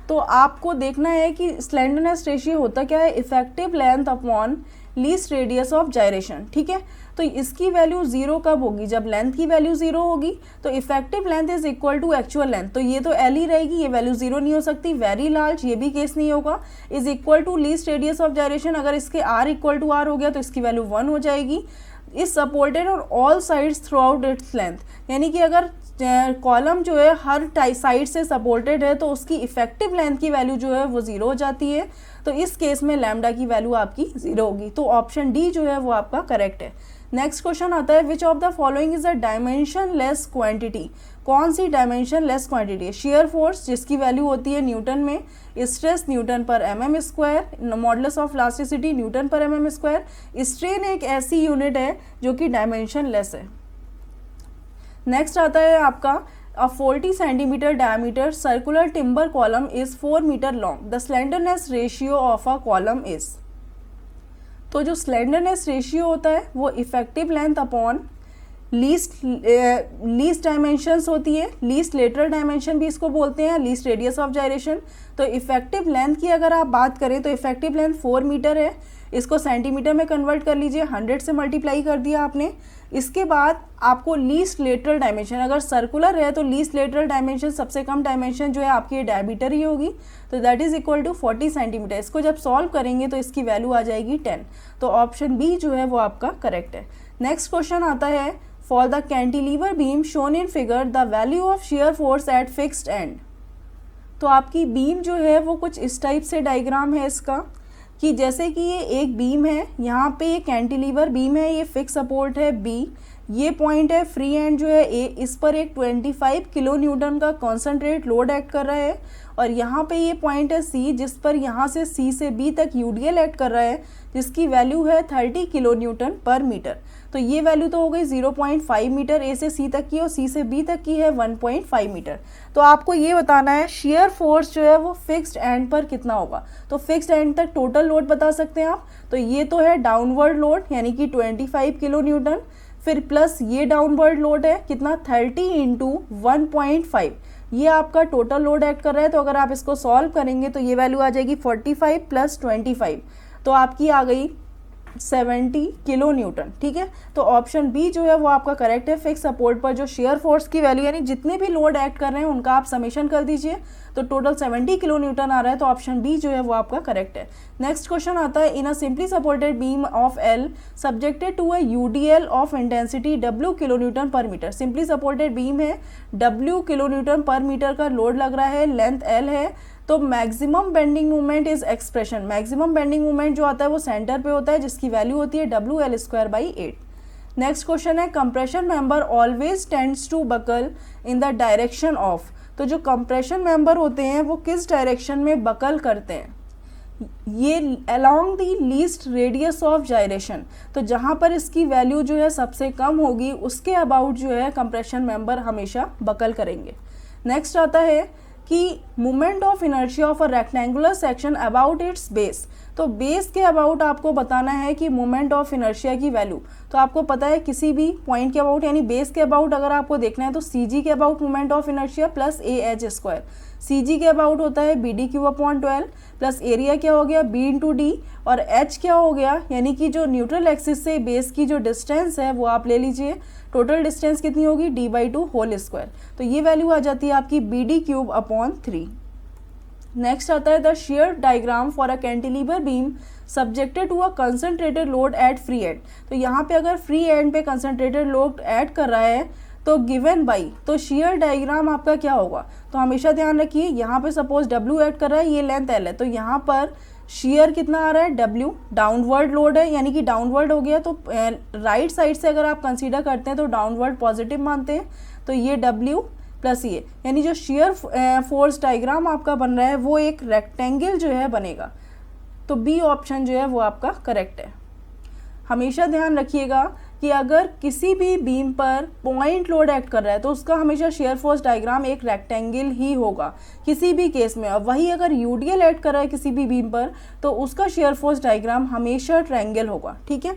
तो आपको देखना है कि स्लेंडरनेस रेशियो होता क्या है, effective length upon least radius of gyration, ठीक है। तो इसकी वैल्यू 0 कब होगी, जब लेंथ की वैल्यू 0 होगी। तो effective length is equal to actual length, तो ये तो L ही रहेगी, ये वैल्यू 0 नहीं हो सकती। वेरी लार्ज, ये भी केस नहीं होगा। Is equal to least radius of gyration, अगर इसके R इक्वल टू R हो गया तो इसकी वैल्यू 1 हो जाएगी। Is supported on all sides through out its length, यानी कि अगर कॉलम जो है हर साइड से सपोर्टेड है तो उसकी इफेक्टिव लेंथ की वैल्यू जो है वो 0 हो जाती है। तो इस केस में लैम्डा की वैल्यू आपकी 0 होगी। तो ऑप्शन डी जो है वो आपका करेक्ट है। नेक्स्ट क्वेश्चन आता है विच of the following is a dimension less quantity. कौन सी डायमेंशन लेस क्वांटिटी है। शेयर फोर्स जिसकी वैल्यू होती है न्यूटन में, स्ट्रेस न्यूटन पर mm square, modulus of elasticity Newton पर mm स्क्वायर। स्ट्रेन एक ऐसी यूनिट है जो कि डायमेंशन लेस है। नेक्स्ट आता है आपका a 40 centimetre diameter circular timber column is 4 metre long, the slenderness ratio of a column is. तो जो स्लेंडरनेस रेशियो होता है वो effective length upon least dimensions होती है, लीस्ट लेटरल डायमेंशन भी इसको बोलते हैं, लीस्ट रेडियस ऑफ जायरेशन। तो इफेक्टिव लेंथ की अगर आप बात करें तो इफेक्टिव लेंथ 4 मीटर है। इसको सेंटीमीटर में कन्वर्ट कर लीजिए, 100 से मल्टीप्लाई कर दिया आपने। इसके बाद आपको लीस्ट लेटरल डायमेंशन, अगर सर्कुलर है तो लीस्ट लेटरल डायमेंशन, सबसे कम डायमेंशन जो है आपकी डायमीटर ही होगी, तो that is equal to 40 centimetre. इसको जब सॉल्व करेंगे तो इसकी वैल्यू आ जाएगी 10। तो ऑप्शन बी जो है वो आपका करेक्ट है। नेक्स्ट क्वेश्चन आता है, for the cantilever beam shown in figure the value of share force eight fixed and. तो आपकी बीम जो है वो कुछ इस टाइप से डायग्राम है इसका, कि जैसे कि ये एक बीम है, यहाँ पे ये कैंटिलीवर बीम है, ये फिक्स सपोर्ट है बी, ये पॉइंट है फ्री एंड जो है ए, इस पर एक 25 किलो न्यूटन का कॉन्सेंट्रेट लोड एक्ट कर रहा है, और यहाँ पे ये पॉइंट है सी, जिस पर यहाँ से सी से बी तक यूडीएल एक्ट कर रहा है, जिसकी वैल्यू है 30 किलो न्यूटन पर मीटर। तो ये वैल्यू तो हो गई 0.5 मीटर ए से सी तक की, और सी से बी तक की है 1.5 मीटर। तो आपको ये बताना है शेयर फोर्स जो है वो फिक्स्ड एंड पर कितना होगा। तो फिक्स्ड एंड तक टोटल लोड बता सकते हैं आप, तो ये तो है डाउनवर्ड लोड यानी कि 25 किलो न्यूटन, फिर प्लस ये डाउनवर्ड लोड है कितना 30 इंटू 1.5, ये आपका टोटल लोड एक्ट कर रहा है। तो अगर आप इसको सॉल्व करेंगे तो ये वैल्यू आ जाएगी 45 प्लस 25, तो आपकी आ गई 70 किलो न्यूटन। ठीक है, तो ऑप्शन बी जो है वो आपका करेक्ट है। फिक्स सपोर्ट पर जो शेयर फोर्स की वैल्यू यानी जितने भी लोड एक्ट कर रहे हैं उनका आप समेशन कर दीजिए, तो टोटल 70 किलो न्यूटन आ रहा है, तो ऑप्शन बी जो है वो आपका करेक्ट है। नेक्स्ट क्वेश्चन आता है, in a simply supported beam of L subjected to a UDL of intensity W kilo Newton पर मीटर। सिंपली सपोर्टेड बीम है, W किलो न्यूटन पर मीटर का लोड लग रहा है, लेंथ L है, तो maximum bending moment is expression, maximum bending moment जो आता है वो सेंटर पे होता है, जिसकी वैल्यू होती है WL²/8। नेक्स्ट क्वेश्चन है, compression member always tends to buckle in the direction of. तो जो कंप्रेशन मेंबर होते हैं वो किस डायरेक्शन में बकल करते हैं, ये along the least radius of gyration. तो जहाँ पर इसकी वैल्यू जो है सबसे कम होगी उसके अबाउट जो है कंप्रेशन मेंबर हमेशा बकल करेंगे। नेक्स्ट आता है कि moment of inertia of a rectangular section about it's base. तो बेस के अबाउट आपको बताना है कि मोमेंट ऑफ इनर्शिया की वैल्यू। तो आपको पता है किसी भी पॉइंट के अबाउट यानी बेस के अबाउट अगर आपको देखना है तो CG के about moment of inertia plus AH²। CG के अबाउट होता है BD³/12 प्लस एरिया क्या हो गया B × D, और H क्या हो गया यानी कि जो न्यूट्रल एक्सिस से बेस की जो डिस्टेंस है वो आप ले लीजिए, टोटल डिस्टेंस कितनी होगी D/2²। तो ये वैल्यू आ जाती है आपकी BD³/3। नेक्स्ट आता है the shear diagram for a cantilever beam subjected to a concentrated load at free end. तो यहाँ पे अगर फ्री एंड पे कंसंट्रेटेड लोड ऐड कर रहा है तो गिवन बाई, तो शेयर डायग्राम आपका क्या होगा। तो हमेशा ध्यान रखिए यहाँ पे सपोज W ऐड कर रहा है, ये लेंथ L है, तो यहाँ पर शेयर कितना आ रहा है W, डाउनवर्ड लोड है यानी कि डाउनवर्ड हो गया, तो राइट साइड से अगर आप कंसीडर करते हैं तो डाउनवर्ड पॉजिटिव मानते हैं, तो ये W प्लस ये यानी जो शेयर फोर्स डायग्राम आपका बन रहा है वो एक रेक्टेंगल जो है बनेगा। तो बी ऑप्शन जो है वो आपका करेक्ट है। हमेशा ध्यान रखिएगा कि अगर किसी भी बीम पर पॉइंट लोड एक्ट कर रहा है तो उसका हमेशा शेयर फोर्स डायग्राम एक रेक्टेंगल ही होगा किसी भी केस में, और वही अगर यूडीएल एक्ट कर रहा है किसी भी बीम पर तो उसका शेयर फोर्स डायग्राम हमेशा ट्रायंगल होगा। ठीक है,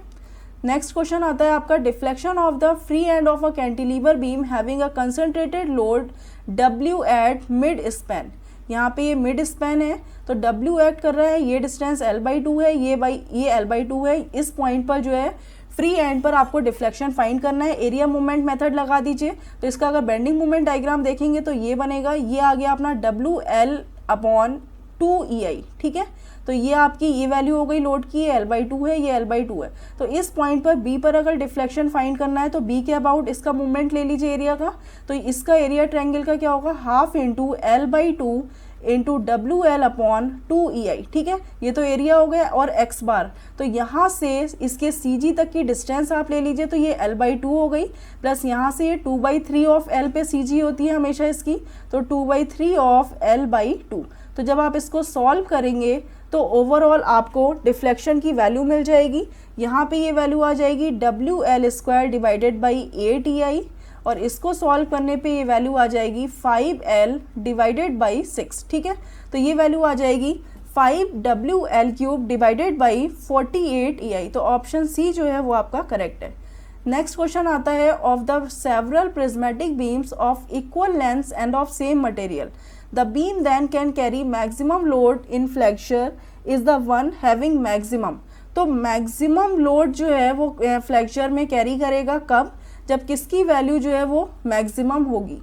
नेक्स्ट क्वेश्चन आता है आपका, deflection of the free and of a cantilever beam having a concentrated load W at mid span. यहाँ पे ये मिड स्पैन है तो W एक्ट कर रहा है, ये डिस्टेंस L/2 है, ये L/2 है, इस पॉइंट पर जो है फ्री एंड पर आपको डिफ्लेक्शन फाइंड करना है। एरिया मूवमेंट मेथड लगा दीजिए, तो इसका अगर बेंडिंग मूवमेंट डायग्राम देखेंगे तो ये बनेगा, ये आ गया अपना WL/2EI। ठीक है, तो ये आपकी ये वैल्यू हो गई लोड की, ये L/2 है, ये L/2 है। तो इस पॉइंट पर B पर अगर डिफ्लेक्शन फाइंड करना है तो B के अबाउट इसका मूवमेंट ले लीजिए एरिया का, तो इसका एरिया ट्रायंगल का क्या होगा, half into L/2 into WL/2EI। ठीक है, ये तो एरिया हो गया, और x बार, तो यहाँ से इसके CG तक की डिस्टेंस आप ले लीजिए, तो ये L/2 हो गई, प्लस यहाँ से 2/3 ऑफ L पे CG होती है हमेशा इसकी, तो 2/3 ऑफ L/2। तो जब आप इसको सॉल्व करेंगे तो ओवरऑल आपको डिफ्लेक्शन की वैल्यू मिल जाएगी। यहाँ पे ये वैल्यू आ जाएगी WL² / 8EI, और इसको सॉल्व करने पे ये वैल्यू आ जाएगी 5L/6। ठीक है, तो ये वैल्यू आ जाएगी 5WL³ / 48EI। तो ऑप्शन सी जो है वो आपका करेक्ट है। नेक्स्ट क्वेश्चन आता है, of the several prismatic beams of equal length and of same material the beam then can carry maximum load in flexure is the one having maximum. तो maximum load जो है वो flexure में carry करेगा कब, जब किसकी वैल्यू जो है वो मैक्सिमम होगी।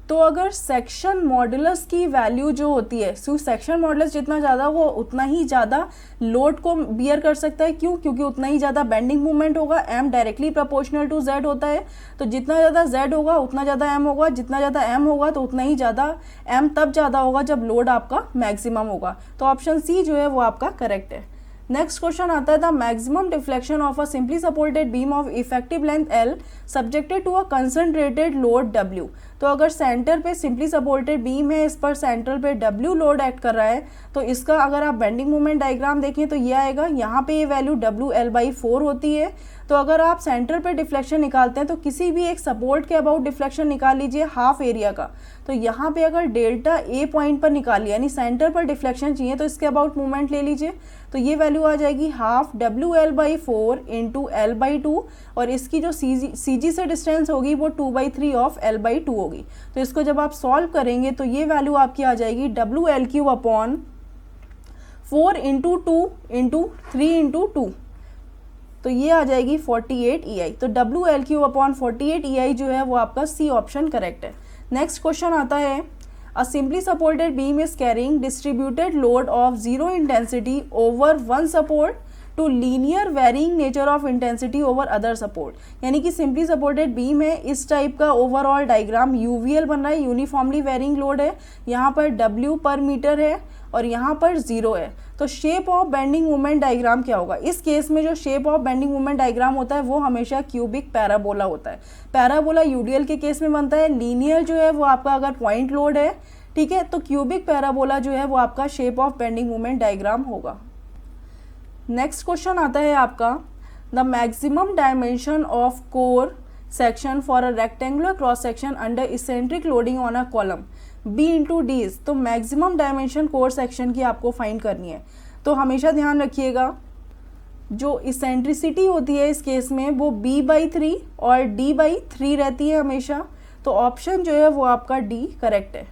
तो अगर सेक्शन मॉडुलस की वैल्यू जो होती है, सेक्शन मॉडुलस जितना ज़्यादा वो उतना ही ज़्यादा लोड को बियर कर सकता है। क्यों? क्योंकि उतना ही ज़्यादा बेंडिंग मूवमेंट होगा। m directly proportional to z होता है, तो जितना ज़्यादा z होगा उतना ज़्यादा m होगा, जितना ज़्यादा m होगा तो उतना ही ज़्यादा m तब ज़्यादा होगा जब लोड आपका मैक्सिमम होगा। तो ऑप्शन सी जो है वो आपका करेक्ट है। नेक्स्ट क्वेश्चन आता है, the maximum deflection of a simply supported beam of effective length L subjected to a concentrated load W। तो अगर सेंटर पे सिंपली सपोर्टेड बीम है, इस पर सेंट्रल पे W लोड एक्ट कर रहा है, तो इसका अगर आप बेंडिंग मोमेंट डायग्राम देखें तो ये आएगा, यहाँ पे ये वैल्यू WL/4 होती है। तो अगर आप सेंटर पे डिफ्लेक्शन निकालते हैं तो किसी भी एक सपोर्ट के अबाउट डिफ्लेक्शन निकाल लीजिए हाफ एरिया का। तो यहाँ पे अगर डेल्टा ए पॉइंट पर निकालिए, यानी सेंटर पर डिफ्लेक्शन चाहिए, तो इसके अबाउट मूवमेंट ले लीजिए। तो ये वैल्यू आ जाएगी हाफ WL/4 इंटू L/2, और इसकी जो CG से डिस्टेंस होगी वो 2/3 ऑफ L/2 होगी। तो इसको जब आप सॉल्व करेंगे तो ये वैल्यू आपकी आ जाएगी WL3/4 इंटू 2 इंटू 3 इंटू 2, तो ये आ जाएगी 48 EI। तो WL3/48 EI जो है वो आपका सी ऑप्शन करेक्ट है। नेक्स्ट क्वेश्चन आता है, a simply supported beam is carrying distributed load of 0 intensity over one support to linear varying nature of intensity over other support. यानी कि सिंपली सपोर्टेड बीम है, इस टाइप का overall diagram UVL बन रहा है, यूनिफॉर्मली वेरिंग लोड है, यहाँ पर W पर मीटर है और यहाँ पर 0 है। तो shape of bending moment diagram क्या होगा? इस केस में जो shape of bending moment diagram होता है वो हमेशा क्यूबिक पैराबोला होता है। पैराबोला यूडीएल के केस में बनता है, लीनियर जो है वो आपका अगर पॉइंट लोड है, ठीक है, तो क्यूबिक पैराबोला जो है वो आपका shape of bending moment diagram होगा। नेक्स्ट क्वेश्चन आता है आपका, the maximum dimension of core section for a rectangular cross section under eccentric loading on a column B into D. तो मैक्सिमम डायमेंशन कोर सेक्शन की आपको find करनी है। तो हमेशा ध्यान रखिएगा, जो इसेंट्रिसिटी होती है इस केस में वो B/3 और D/3 रहती है हमेशा। तो ऑप्शन जो है वो आपका डी करेक्ट है।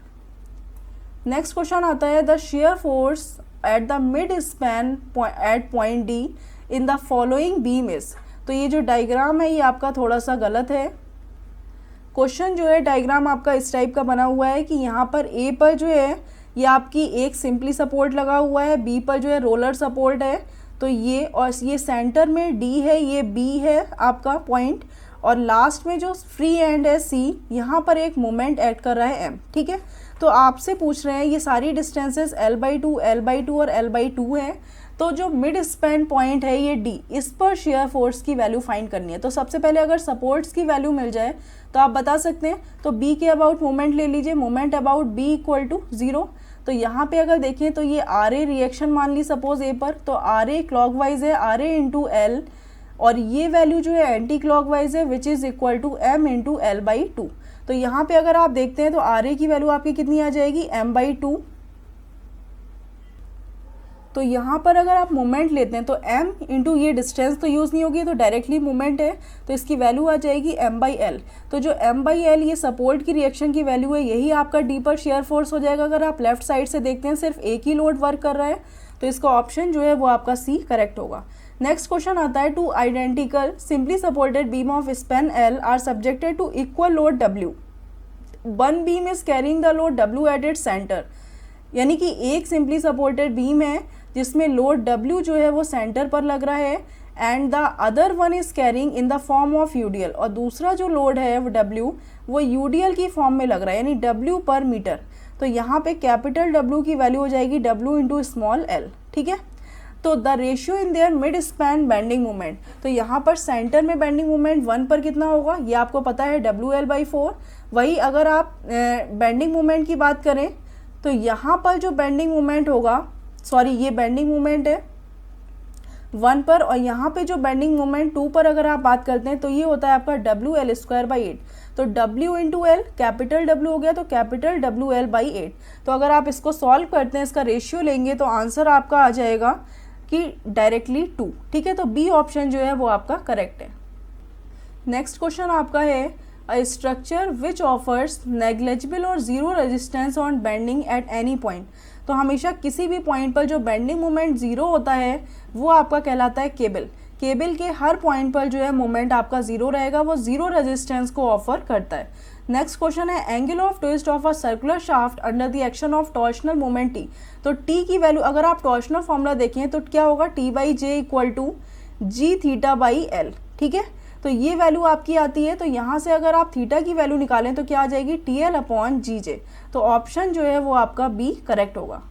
नेक्स्ट क्वेश्चन आता है, the shear force at the mid span at point D in the following beam is. तो ये जो डायग्राम है ये आपका थोड़ा सा गलत है। क्वेश्चन जो है डायग्राम आपका इस टाइप का बना हुआ है कि यहाँ पर ए पर जो है ये आपकी एक सिंपली सपोर्ट लगा हुआ है, बी पर जो है रोलर सपोर्ट है, तो ये, और ये सेंटर में डी है, ये बी है आपका पॉइंट, और लास्ट में जो फ्री एंड है सी, यहाँ पर एक मोमेंट ऐड कर रहा है एम। ठीक है, तो आपसे पूछ रहे हैं ये सारी डिस्टेंसेस L/2, L/2 और L/2 है। तो जो मिड स्पैन पॉइंट है ये डी, इस पर शेयर फोर्स की वैल्यू फाइंड करनी है। तो सबसे पहले अगर सपोर्ट्स की वैल्यू मिल जाए तो आप बता सकते हैं। तो बी के अबाउट मोमेंट ले लीजिए, moment about B equal to 0। तो यहाँ पे अगर देखें तो ये आर ए रिएक्शन मान ली सपोज ए पर, तो आर ए क्लॉकवाइज है, आर ए इंटू एल, और ये वैल्यू जो है एंटी क्लॉकवाइज है which is equal to M into L/2। तो यहाँ पे अगर आप देखते हैं तो आर ए की वैल्यू आपकी कितनी आ जाएगी, m/2। तो यहाँ पर अगर आप मोमेंट लेते हैं तो m इंटू ये डिस्टेंस तो यूज़ नहीं होगी, तो डायरेक्टली मोमेंट है, तो इसकी वैल्यू आ जाएगी m/L। तो जो m/L ये सपोर्ट की रिएक्शन की वैल्यू है, यही आपका डी पर शेयर फोर्स हो जाएगा। अगर आप लेफ्ट साइड से देखते हैं सिर्फ एक ही लोड वर्क कर रहा है, तो इसका ऑप्शन जो है वो आपका सी करेक्ट होगा। नेक्स्ट क्वेश्चन आता है, two identical simply supported beam of span L are subjected to equal load W। One beam is carrying the load W at its centre. यानी कि एक सिंपली सपोर्टेड बीम है जिसमें load W जो है वो सेंटर पर लग रहा है, and the other one is carrying in the form of UDL, और दूसरा जो लोड है वो W वो UDL की फॉर्म में लग रहा है, यानी W पर मीटर। तो यहाँ पे कैपिटल W की वैल्यू हो जाएगी W इंटू स्मॉल l। ठीक है, तो the ratio in their mid span bending moment, तो यहाँ पर सेंटर में बेंडिंग मोमेंट 1 पर कितना होगा ये आपको पता है, WL/4। वही अगर आप बेंडिंग मोमेंट की बात करें तो यहाँ पर जो बेंडिंग मोमेंट होगा, सॉरी ये बेंडिंग मोमेंट है 1 पर, और यहाँ पे जो बेंडिंग मोमेंट 2 पर अगर आप बात करते हैं तो ये होता है आपका WL²/8। तो W into L, capital W हो गया, तो कैपिटल WL/8। तो अगर आप इसको सॉल्व करते हैं, इसका रेशियो लेंगे, तो आंसर आपका आ जाएगा कि डायरेक्टली 2। ठीक है, तो बी ऑप्शन जो है वो आपका करेक्ट है। नेक्स्ट क्वेश्चन आपका है a structure which offers negligible और zero resistance on bending at any point. तो हमेशा किसी भी पॉइंट पर जो बेंडिंग मोमेंट ज़ीरो होता है वो आपका कहलाता है केबल। केबल के हर पॉइंट पर जो है मोमेंट आपका ज़ीरो रहेगा, वो ज़ीरो रेजिस्टेंस को ऑफर करता है। नेक्स्ट क्वेश्चन है angle of twist of a circular shaft under the action of torsional moment T. तो टी की वैल्यू अगर आप टॉर्शनल फॉर्मूला देखें तो क्या होगा, T by J equal to G theta by L. ठीक है, तो ये वैल्यू आपकी आती है। तो यहाँ से अगर आप थीटा की वैल्यू निकालें तो क्या आ जाएगी, टी एल अपॉन जी जे। तो ऑप्शन जो है वो आपका बी करेक्ट होगा।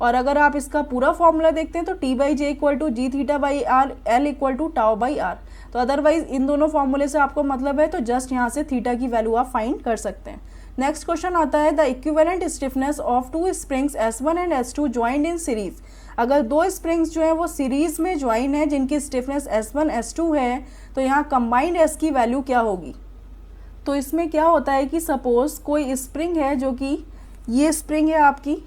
और अगर आप इसका पूरा फॉर्मूला देखते हैं तो T by J equal to G theta by R, L equal to tau by R. तो अदरवाइज इन दोनों फॉर्मूले से आपको मतलब है तो जस्ट यहाँ से थीटा की वैल्यू आप फाइंड कर सकते हैं। नेक्स्ट क्वेश्चन आता है the equivalent stiffness of two springs S1 and S2 joined in series. अगर दो स्प्रिंग्स जो है वो सीरीज में ज्वाइन है जिनकी स्टिफनेस S1 S2 है, तो यहाँ कंबाइंड S की वैल्यू क्या होगी। तो इसमें क्या होता है कि सपोज कोई स्प्रिंग है जो कि ये स्प्रिंग है आपकी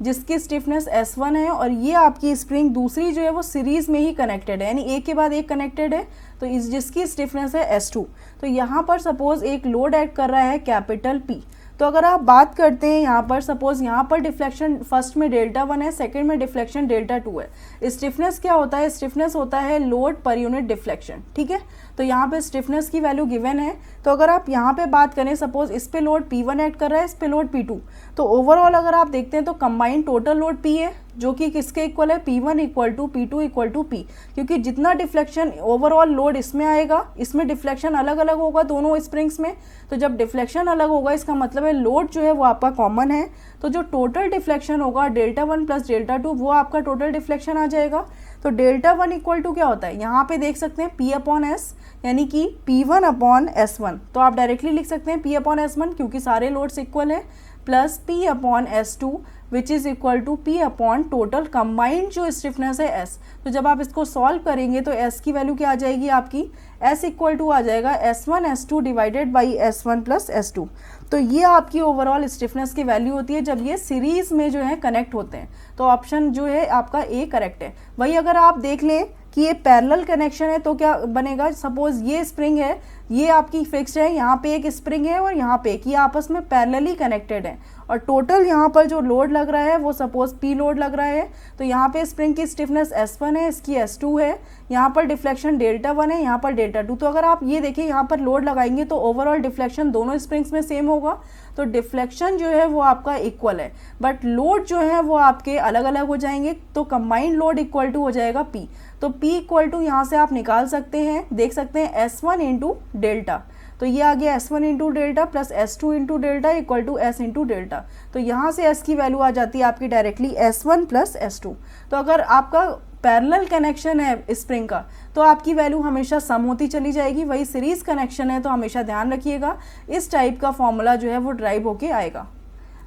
जिसकी स्टिफनेस S1 है और ये आपकी स्प्रिंग दूसरी जो है वो सीरीज में ही कनेक्टेड है, यानी एक के बाद एक कनेक्टेड है, तो इस जिसकी स्टिफनेस है S2। तो यहाँ पर सपोज एक लोड एक्ट कर रहा है कैपिटल P। तो अगर आप बात करते हैं यहाँ पर सपोज यहाँ पर डिफ्लेक्शन फर्स्ट में डेल्टा 1 है, सेकंड में डिफ्लेक्शन डेल्टा 2 है। स्टिफनेस क्या होता है, स्टिफनेस होता है लोड पर यूनिट डिफ्लेक्शन। ठीक है, तो यहाँ पे स्टिफनेस की वैल्यू गिवन है। तो अगर आप यहाँ पे बात करें सपोज इस पे लोड P1 एक्ट कर रहा है, इस पे लोड P2, तो ओवरऑल अगर आप देखते हैं तो कंबाइंड टोटल लोड P है जो कि किसके इक्वल है, P1 equal to P2 equal to P। क्योंकि जितना डिफ्लेक्शन ओवरऑल लोड इसमें आएगा, इसमें डिफ्लेक्शन अलग अलग होगा दोनों स्प्रिंग्स में। तो जब डिफ्लेक्शन अलग होगा इसका मतलब है लोड जो है वो आपका कॉमन है। तो जो टोटल डिफ्लेक्शन होगा डेल्टा 1 प्लस डेल्टा 2 वो आपका टोटल डिफ्लेक्शन आ जाएगा। तो डेल्टा 1 इक्वल टू क्या होता है, यहाँ पे देख सकते हैं P अपॉन S, यानी कि P1 अपॉन S1। तो आप डायरेक्टली लिख सकते हैं P अपॉन S1 क्योंकि सारे लोड्स इक्वल है, plus P upon S2 which is equal to P upon total combined जो स्टिफनेस है S। तो जब आप इसको सॉल्व करेंगे तो S की वैल्यू क्या आ जाएगी आपकी, S इक्वल टू आ जाएगा S1 S2 divided by S1 plus S2। तो ये आपकी ओवरऑल स्टिफनेस की वैल्यू होती है जब ये सीरीज में जो है कनेक्ट होते हैं। तो ऑप्शन जो है आपका ए करेक्ट है। वही अगर आप देख लें कि ये पैरेलल कनेक्शन है तो क्या बनेगा, सपोज ये स्प्रिंग है, ये आपकी फिक्स्ड है, यहाँ पे एक स्प्रिंग है और यहाँ पे एक, ये आपस में पैरेलली कनेक्टेड है और टोटल यहाँ पर जो लोड लग रहा है वो सपोज P लोड लग रहा है। तो यहाँ पे स्प्रिंग की स्टिफनेस S1 है, इसकी S2 है, यहाँ पर डिफ्लेक्शन डेल्टा 1 है, यहाँ पर डेल्टा 2। तो अगर आप ये देखिए यहाँ पर लोड लगाएंगे तो ओवरऑल डिफ्लेक्शन दोनों स्प्रिंग्स में सेम होगा। तो डिफ्लेक्शन जो है वो आपका इक्वल है, बट लोड जो है वो आपके अलग अलग हो जाएंगे। तो कंबाइंड लोड इक्वल टू हो जाएगा P। तो P इक्वल टू यहाँ से आप निकाल सकते हैं, देख सकते हैं S1 इंटू डेल्टा। तो ये आ गया S1 into delta plus S2 into delta equal to S into delta. तो यहाँ से S की वैल्यू आ जाती है आपकी डायरेक्टली S1 प्लस S2। तो अगर आपका पैरेलल कनेक्शन है स्प्रिंग का तो आपकी वैल्यू हमेशा सम होती चली जाएगी। वही सीरीज कनेक्शन है तो हमेशा ध्यान रखिएगा इस टाइप का फॉर्मूला जो है वो ड्राइव होके आएगा।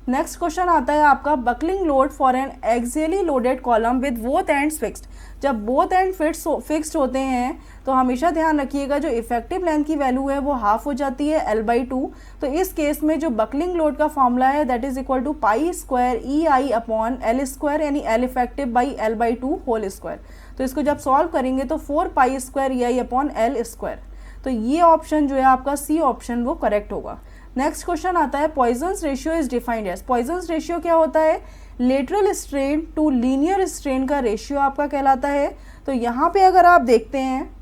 नेक्स्ट क्वेश्चन आता है आपका buckling load for an axially loaded column with both ends fixed. जब बोथ एंड फिक्स्ड होते हैं तो हमेशा ध्यान रखिएगा जो इफेक्टिव लेंथ की वैल्यू है वो हाफ हो जाती है L/2। तो इस केस में जो बकलिंग लोड का फॉर्मूला है that is equal to pi square EI upon L square, यानी L effective by L/2 whole square. तो इसको जब सॉल्व करेंगे तो 4 pi square EI upon L square. तो ये ऑप्शन जो है आपका C ऑप्शन वो करेक्ट होगा। नेक्स्ट क्वेश्चन आता है Poisson's ratio is defined as. Poisson's ratio क्या होता है, lateral strain to linear strain का रेशियो आपका कहलाता है। तो यहाँ पे अगर आप देखते हैं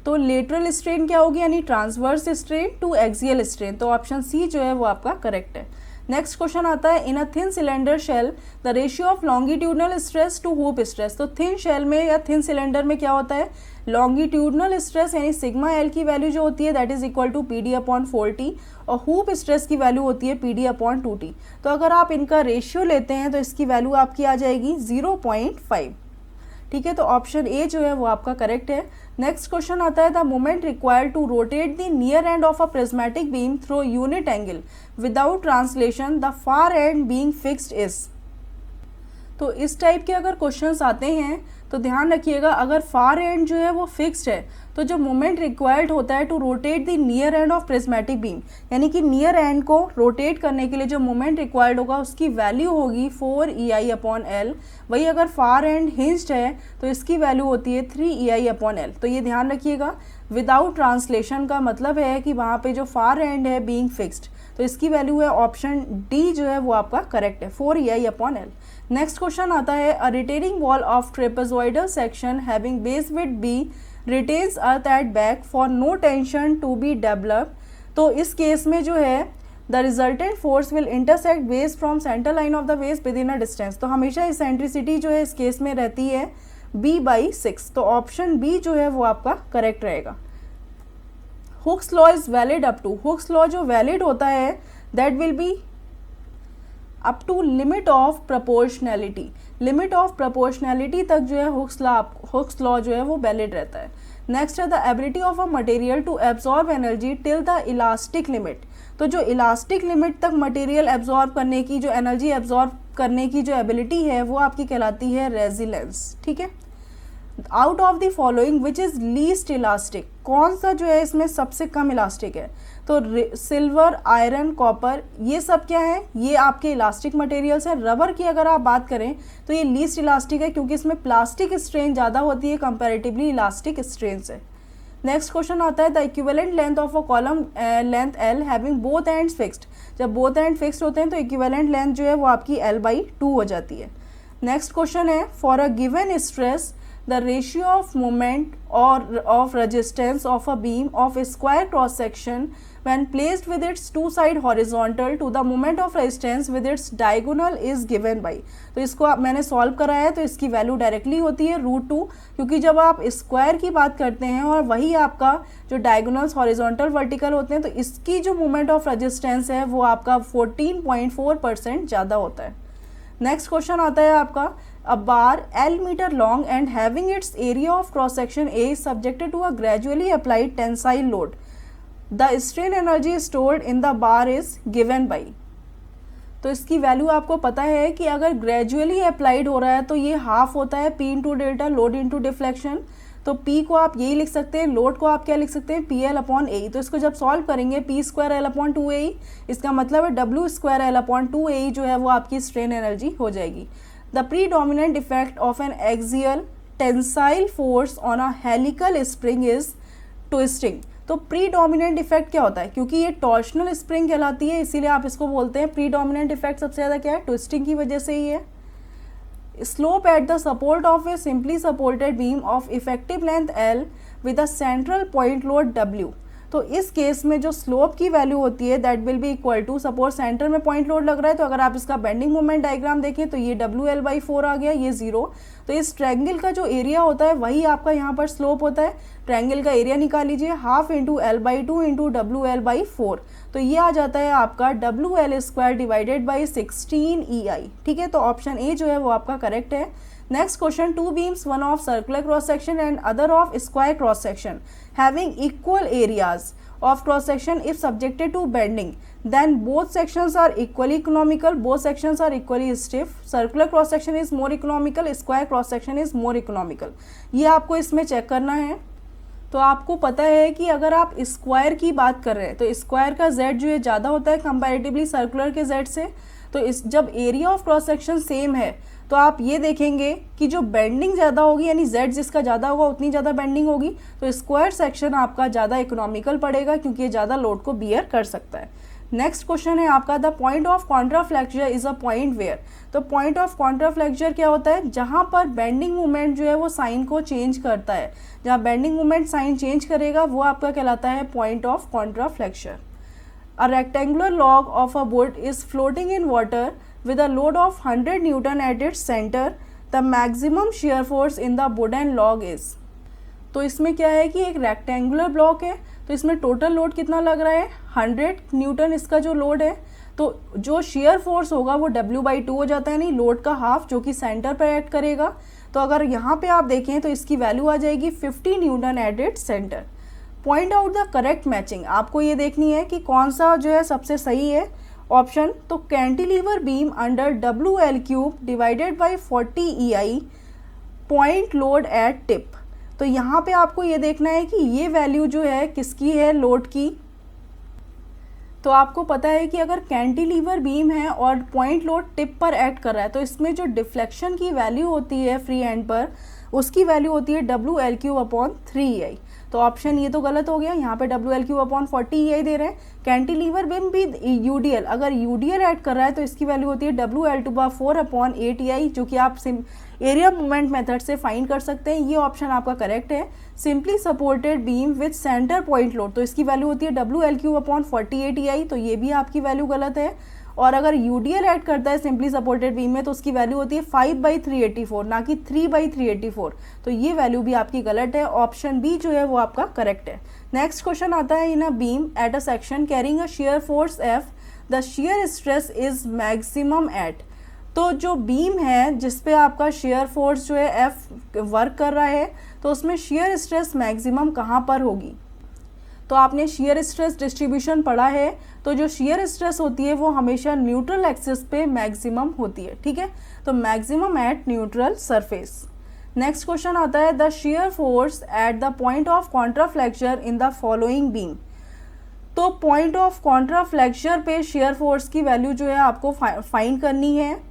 तो लेटरल स्ट्रेन क्या होगी, यानी transverse strain to axial strain. तो ऑप्शन सी जो है वो आपका करेक्ट है। नेक्स्ट क्वेश्चन आता है in a thin cylinder shell the ratio of longitudinal stress to hoop stress. तो थिन शेल में या थिन सिलेंडर में क्या होता है, लॉन्गिट्यूडनल स्ट्रेस यानी सिग्मा एल की वैल्यू जो होती है that is equal to PD upon 4T और हुप स्ट्रेस की वैल्यू होती है PD अपॉन 2T। तो अगर आप इनका रेशियो लेते हैं तो इसकी वैल्यू आपकी आ जाएगी 0.5। ठीक है, तो ऑप्शन ए जो है वो आपका करेक्ट है। नेक्स्ट क्वेश्चन आता है the moment required to rotate the near end of a prismatic beam through unit angle without translation the far end being fixed is. तो इस टाइप के अगर क्वेश्चंस आते हैं तो ध्यान रखिएगा अगर फार एंड जो है वो फिक्स्ड है तो जो मोमेंट रिक्वायर्ड होता है to rotate the near end of prismatic beam, यानी कि नियर एंड को रोटेट करने के लिए जो मोमेंट रिक्वायर्ड होगा उसकी वैल्यू होगी 4EI अपॉन L। वही अगर फार एंड हिंज्ड है तो इसकी वैल्यू होती है 3EI अपॉन L। तो ये ध्यान रखिएगा विदाउट ट्रांसलेशन का मतलब है कि वहाँ पे जो फार एंड है बीइंग फिक्स्ड, तो इसकी वैल्यू है ऑप्शन डी जो है वो आपका करेक्ट है, 4EI/L। नेक्स्ट क्वेश्चन आता है, a retaining wall of trapezoidal section having base width B retains earth at back for no tension to be develop. तो इस केस में जो है the resultant force will intersect base from centre line of the base within a distance. तो हमेशा eccentricity जो है इस केस में रहती है B/6, तो ऑप्शन बी जो है वो आपका करेक्ट रहेगा। Hooke's law is valid up to, Hooke's law जो वैलिड होता है that will be up to limit of proportionality, limit of proportionality तक जो है हुक्स लॉ जो है वो वैलिड रहता है। नेक्स्ट है the ability of a material to absorb energy till the elastic limit. तो जो इलास्टिक लिमिट तक मटेरियल एब्जॉर्ब करने की, जो एनर्जी एब्जॉर्ब करने की जो एबिलिटी है वो आपकी कहलाती है रेजिलेंस, ठीक है। Out of the following which is least elastic, कौन सा जो है इसमें सबसे कम इलास्टिक है? तो सिल्वर, आयरन, कॉपर, ये सब क्या है? ये आपके इलास्टिक मटेरियल्स हैं। रबर की अगर आप बात करें तो ये लीस्ट इलास्टिक है क्योंकि इसमें प्लास्टिक स्ट्रेन ज़्यादा होती है कंपैरेटिवली इलास्टिक स्ट्रेन से। नेक्स्ट क्वेश्चन आता है, the equivalent length of a column length L having both ends fixed. जब बोथ एंड फिक्स्ड होते हैं तो इक्विवेलेंट लेंथ जो है वो आपकी L/2 हो जाती है। नेक्स्ट क्वेश्चन है, for a given stress the ratio of moment or of resistance of a beam of a square cross section when placed with its two side horizontal to the moment of resistance with its diagonal is given by। तो इसको मैंने solve कराया है तो इसकी value directly होती है √2, क्योंकि जब आप स्क्वायर की बात करते हैं और वही आपका जो डायगोनल्स हॉरिजॉन्टल वर्टिकल होते हैं तो इसकी जो मोमेंट ऑफ रेजिस्टेंस है वो आपका 14.4% ज़्यादा होता है। नेक्स्ट क्वेश्चन आता है आपका, a bar L meter long and having its area of cross section A is subjected to a gradually applied tensile load. The strain energy stored in the bar is given by। तो इसकी value आपको पता है कि अगर gradually applied हो रहा है तो ये हाफ होता है P into delta, load into deflection. तो P को आप यही लिख सकते हैं, लोड को आप क्या लिख सकते हैं, PL/A। तो इसको जब सॉल्व करेंगे P²L/2AE, इसका मतलब है W²L/2AE जो है वो आपकी स्ट्रेन एनर्जी हो जाएगी। The predominant effect of an axial tensile force on a helical spring is twisting। तो predominant effect क्या होता है? क्योंकि ये torsional spring कहलाती है इसीलिए आप इसको बोलते हैं predominant effect सबसे ज़्यादा क्या है? twisting की वजह से ही है। Slope at the support of a simply supported beam of effective length L with a central point load W। तो इस केस में जो स्लोप की वैल्यू होती है that will be equal to, suppose centre में पॉइंट लोड लग रहा है तो अगर आप इसका बेंडिंग मोमेंट डायग्राम देखें तो ये WL/4 आ गया, ये 0। तो इस ट्रायंगल का जो एरिया होता है वही आपका यहाँ पर स्लोप होता है। ट्रायंगल का एरिया निकाल लीजिए, half into L/2 into WL/4, तो ये आ जाता है आपका WL² डिवाइडेड बाई 16EI, ठीक है। तो ऑप्शन ए जो है वो आपका करेक्ट है। Next question, two beams, one of circular cross section and other of square cross section having equal areas of cross section if subjected to bending then both sections are equally economical, both sections are equally stiff, circular cross section is more economical, square cross section is more economical। ये आपको इसमें check करना है। तो आपको पता है कि अगर आप स्क्वायर की बात कर रहे हैं तो स्क्वायर का z जो है ज़्यादा होता है कंपैरेटिवली सर्कुलर के z से। तो इस जब area of cross section same है तो आप ये देखेंगे कि जो बेंडिंग ज़्यादा होगी, यानी z जिसका ज़्यादा होगा उतनी ज़्यादा बेंडिंग होगी, तो स्क्वायर सेक्शन आपका ज़्यादा इकोनॉमिकल पड़ेगा क्योंकि ये ज़्यादा लोड को बियर कर सकता है। नेक्स्ट क्वेश्चन है आपका, the point of contraflexure is a point where. तो पॉइंट ऑफ कॉन्ट्राफ्लेक्चर क्या होता है? जहाँ पर बेंडिंग मोमेंट जो है वो साइन को चेंज करता है, जहाँ बेंडिंग मोमेंट साइन चेंज करेगा वो आपका कहलाता है point of contraflexure. A rectangular log of a would is floating in water with a load of 100 Newton at its center, the maximum shear force in the wooden log is। तो इसमें क्या है कि एक रेक्टेंगुलर ब्लॉक है तो इसमें total load कितना लग रहा है? 100 न्यूटन इसका जो लोड है। तो जो शेयर फोर्स होगा वो W/2 हो जाता है, नहीं लोड का हाफ जो कि सेंटर पर एक्ट करेगा। तो अगर यहाँ पे आप देखें तो इसकी वैल्यू आ जाएगी 50 Newton eight its centre. Point out the correct matching, आपको ये देखनी है कि कौन सा जो है सबसे सही है ऑप्शन। तो cantilever beam under WL³ divided by 40EI, point load at tip. तो यहाँ पे आपको ये देखना है कि ये वैल्यू जो है किसकी है, लोड की। तो आपको पता है कि अगर कैंटिलीवर बीम है और पॉइंट लोड टिप पर एक्ट कर रहा है तो इसमें जो डिफ्लेक्शन की वैल्यू होती है फ्री एंड पर, उसकी वैल्यू होती है WL³ अपॉन 3EI। तो ऑप्शन ये तो गलत हो गया, यहाँ पे WL³/40 EI दे रहे हैं। कैंटिलीवर बीम भी UDL, अगर UDL ऐड कर रहा है तो इसकी वैल्यू होती है WL²/4/8 EI, जो कि आप एरिया मूवमेंट मेथड से फाइंड कर सकते हैं। ये ऑप्शन आपका करेक्ट है। Simply supported beam width centre point load, तो इसकी वैल्यू होती है WL³/48 EI, तो ये भी आपकी वैल्यू गलत है। और अगर UDL ऐड करता है सिंपली सपोर्टेड बीम में तो उसकी वैल्यू होती है 5/384, ना कि 3/384, तो ये वैल्यू भी आपकी गलत है। ऑप्शन बी जो है वो आपका करेक्ट है। नेक्स्ट क्वेश्चन आता है, in a beam at a section carrying a shear force F, the shear stress is maximum at. तो जो बीम है जिसपे आपका शेयर फोर्स जो है F वर्क कर रहा है, तो उसमें शेयर स्ट्रेस मैक्सिमम कहाँ पर होगी? तो आपने शेयर स्ट्रेस डिस्ट्रीब्यूशन पढ़ा है, तो जो शेयर स्ट्रेस होती है वो हमेशा न्यूट्रल एक्सिस पे मैक्सिमम होती है, ठीक है, तो maximum at neutral surface. Next question आता है, the shear force at the point of contraflexure in the following beam. तो पॉइंट ऑफ कॉन्ट्राफ्लेक्चर पे शेयर फोर्स की वैल्यू जो है आपको फाइंड करनी है।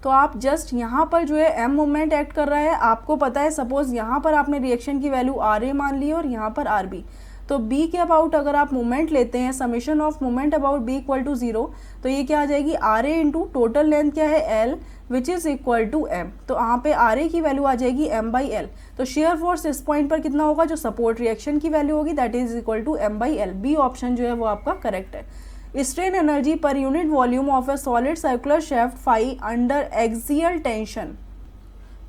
तो आप जस्ट यहाँ पर जो है M मोमेंट एक्ट कर रहा है, आपको पता है सपोज यहाँ पर आपने रिएक्शन की वैल्यू RA मान ली और यहाँ पर RB, तो B के अबाउट अगर आप मोमेंट लेते हैं, summation of moment about B = 0, तो ये क्या आ जाएगी, RA इंटू टोटल लेंथ क्या है L, which is equal to M। तो यहाँ पे RA की वैल्यू आ जाएगी M/L। तो शेयर फोर्स इस पॉइंट पर कितना होगा, जो सपोर्ट रिएक्शन की वैल्यू होगी, that is equal to M/L। B option जो है वो आपका करेक्ट है। Strain energy per unit volume of a solid circular shaft phi under axial tension.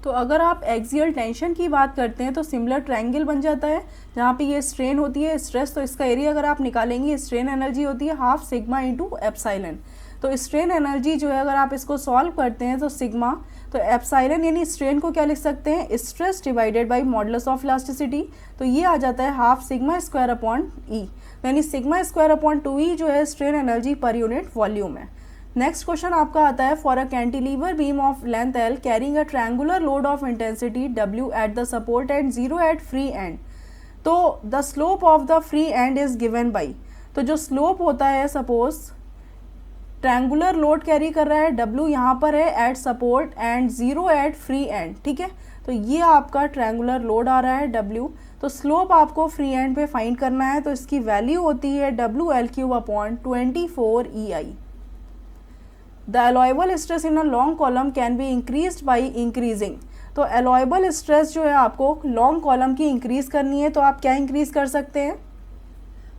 तो अगर आप एक्सियल टेंशन की बात करते हैं तो सिमिलर ट्रायंगल बन जाता है, जहाँ पे ये स्ट्रेन होती है, स्ट्रेस, तो इसका एरिया अगर आप निकालेंगे, स्ट्रेन एनर्जी होती है ½ सिग्मा इंटू एप्साइलन। तो स्ट्रेन एनर्जी जो है अगर आप इसको सॉल्व करते हैं तो सिग्मा, तो एप्साइलन यानी स्ट्रेन को क्या लिख सकते हैं, stress divided by modulus of elasticity, तो ये आ जाता है ½ σ²/E, यानी σ²/2E जो है strain energy per unit volume है। नेक्स्ट क्वेश्चन आपका आता है, for a cantilever beam of length L carrying a triangular load of intensity W at the support end 0 at free end, तो the slope of the free end is given by. तो जो slope होता है, suppose triangular load carry कर रहा है, W यहाँ पर है at support end 0 at free end, ठीक है, तो ये आपका ट्रायंगुलर लोड आ रहा है W, तो स्लोप आपको फ्री एंड पे फाइंड करना है, तो इसकी वैल्यू होती है WL³/24 EI। The allowable stress in a long column can be increased by increasing. तो अलोएबल स्ट्रेस जो है आपको लॉन्ग कॉलम की इंक्रीज करनी है, तो आप क्या इंक्रीज कर सकते हैं,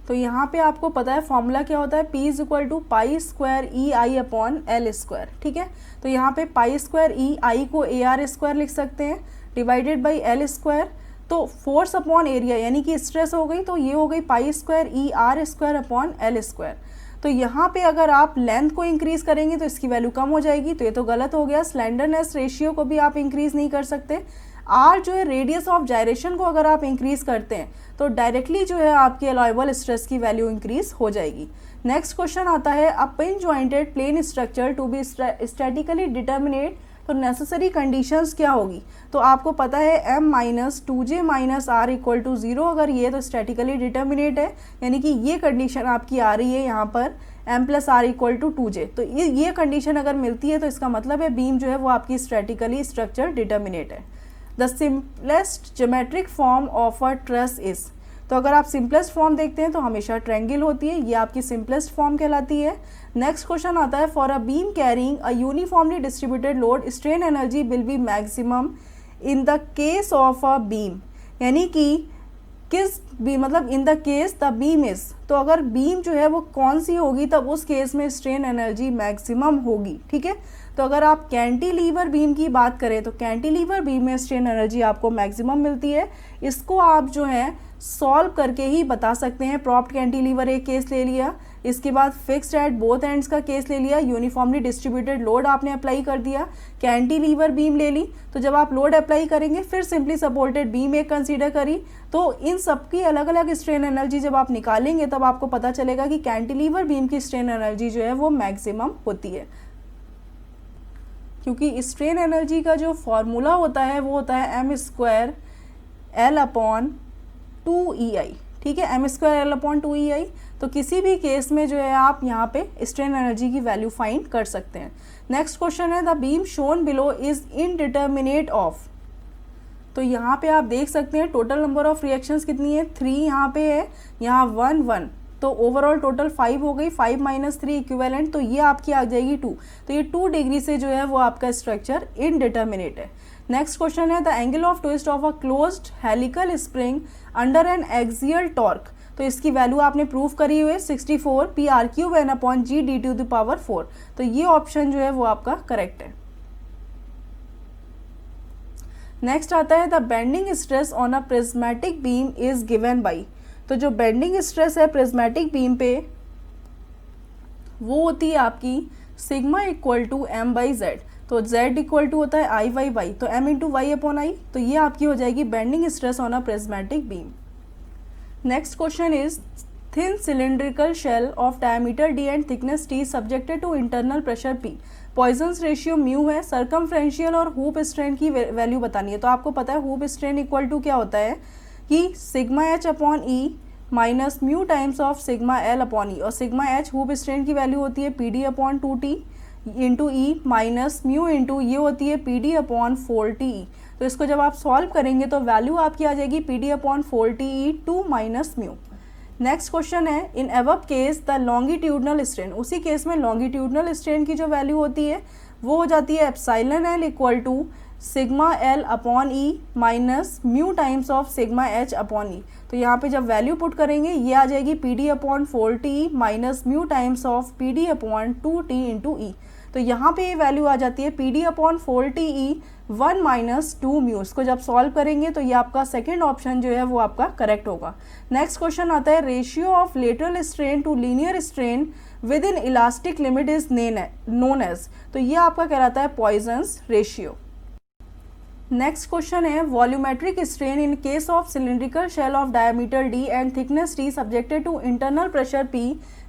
तो यहाँ पे आपको पता है फॉर्मूला क्या होता है, P = π²EI/L², ठीक है, तो यहाँ पे π²EI को AR² लिख सकते हैं, डिवाइडेड बाई L², तो फोर्स अपॉन एरिया यानी कि स्ट्रेस हो गई, तो ये हो गई π²ER²/L²। तो यहाँ पे अगर आप लेंथ को इंक्रीज करेंगे तो इसकी वैल्यू कम हो जाएगी, तो ये तो गलत हो गया। स्लेंडरनेस रेशियो को भी आप इंक्रीज नहीं कर सकते। R जो है रेडियस ऑफ जायरेशन को अगर आप इंक्रीज करते हैं तो डायरेक्टली जो है आपकी अलोएबल स्ट्रेस की वैल्यू इंक्रीज हो जाएगी। नेक्स्ट क्वेश्चन आता है, a pin jointed plane structure to be statically determinate, तो नेसेसरी कंडीशंस क्या होगी, तो आपको पता है M - 2J - R = 0 अगर ये तो स्टैटिकली डिटर्मिनेट है, यानी कि ये कंडीशन आपकी आ रही है यहाँ पर M + R = 2J, तो ये कंडीशन अगर मिलती है तो इसका मतलब है बीम जो है वो आपकी स्टैटिकली स्ट्रक्चर डिटर्मिनेट है। The simplest geometric form of a truss is, तो अगर आप सिंपलेस्ट फॉर्म देखते हैं तो हमेशा ट्रायंगल होती है, ये आपकी सिंपलेस्ट फॉर्म कहलाती है। नेक्स्ट क्वेश्चन आता है, for a beam carrying a uniformly distributed load strain energy will be maximum in the case of a beam, यानी कि किस भी मतलब इन the case the beam is, तो अगर बीम जो है वो कौन सी होगी तब उस केस में स्ट्रेन एनर्जी मैक्सिमम होगी, ठीक है। तो अगर आप कैंटिलीवर बीम की बात करें तो कैंटिलीवर बीम में स्ट्रेन एनर्जी आपको मैक्सिमम मिलती है। इसको आप जो है सॉल्व करके ही बता सकते हैं। प्रॉप्ड कैंटिलीवर एक केस ले लिया, इसके बाद फिक्स्ड एट बोथ एंड्स का केस ले लिया, यूनिफॉर्मली डिस्ट्रीब्यूटेड लोड आपने अप्लाई कर दिया, कैंटिलीवर बीम ले ली, तो जब आप लोड अप्लाई करेंगे फिर सिंपली सपोर्टेड बीम एक कंसीडर करी, तो इन सबकी अलग अलग स्ट्रेन एनर्जी जब आप निकालेंगे तब आपको पता चलेगा कि कैंटिलीवर बीम की स्ट्रेन एनर्जी जो है वो मैक्सिमम होती है, क्योंकि स्ट्रेन एनर्जी का जो फॉर्मूला होता है वो होता है m²L/2EI, ठीक है, m²L/2EI। तो किसी भी केस में जो है आप यहाँ पे स्ट्रेन एनर्जी की वैल्यू फाइंड कर सकते हैं। नेक्स्ट क्वेश्चन है, the beam shown below is indeterminate of, तो यहाँ पे आप देख सकते हैं टोटल नंबर ऑफ रिएक्शंस कितनी है, 3 यहाँ पे है, यहाँ 1 1, तो ओवरऑल टोटल 5 हो गई, 5 माइनस 3 इक्विवेलेंट, तो ये आपकी आ जाएगी 2। तो ये 2 डिग्री से जो है वो आपका स्ट्रक्चर इनडिटर्मिनेट है। नेक्स्ट क्वेश्चन है the angle of twist of a closed helical spring under an axial torque. तो इसकी वैल्यू आपने प्रूव करी हुई है 64 P R cube N upon G D to the power 4। तो ये ऑप्शन जो है वो आपका करेक्ट है। नेक्स्ट आता है the bending stress on a prismatic beam is given by. तो जो बेंडिंग स्ट्रेस है प्रिज्मेटिक बीम पे वो होती है आपकी sigma equal to M by Z. तो z इक्वल टू होता है आई वाई वाई, तो m into Y upon I, तो ये आपकी हो जाएगी bending stress on a prismatic beam. Next question is thin cylindrical shell of diameter d and thickness t subjected to internal pressure p, Poisson's ratio mu है, circumferential और hoop strain की वैल्यू बतानी है। तो आपको पता है हुप स्ट्रेन इक्वल टू क्या होता है कि sigma H upon E minus mu times of sigma L upon E, और सिग्मा एच हुप स्ट्रेन की वैल्यू होती है P D upon 2t into E minus mu into ये होती है पी डी अपॉन 4t। तो इसको जब आप सॉल्व करेंगे तो वैल्यू आपकी आ जाएगी P D upon 4t 2 minus mu. Next question है in above case the longitudinal strain, उसी केस में लॉन्गिट्यूडनल स्ट्रेन की जो वैल्यू होती है वो हो जाती है epsilon L equal to sigma L upon E minus mu times of sigma H upon E. तो यहाँ पे जब वैल्यू पुट करेंगे ये आ जाएगी P D upon 4t minus mu times of P D upon 2t into E. तो यहाँ पे ये वैल्यू आ जाती है P D upon 4t E 1 minus 2 mu. इसको जब सॉल्व करेंगे तो ये आपका सेकेंड ऑप्शन जो है वो आपका करेक्ट होगा। नेक्स्ट क्वेश्चन आता है ratio of lateral strain to linear strain within elastic limit is known as. तो ये आपका कहलाता है पॉइजन्स रेशियो। नेक्स्ट क्वेश्चन है volumetric strain in case of cylindrical shell of diameter d and thickness t subjected to internal pressure p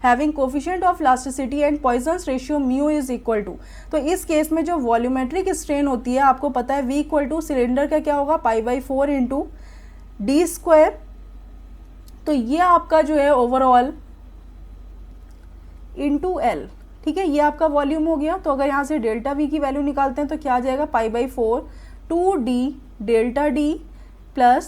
having coefficient of elasticity and Poisson's ratio mu is equal to. तो इस case में जो volumetric strain होती है आपको पता है v equal two cylinder का क्या होगा pi by 4 into D square. तो ये आपका जो है ओवरऑल इंटू एल, ठीक है, ये आपका वॉल्यूम हो गया। तो अगर यहाँ से डेल्टा v की वैल्यू निकालते हैं तो क्या आ जाएगा pi by 4 2d delta d plus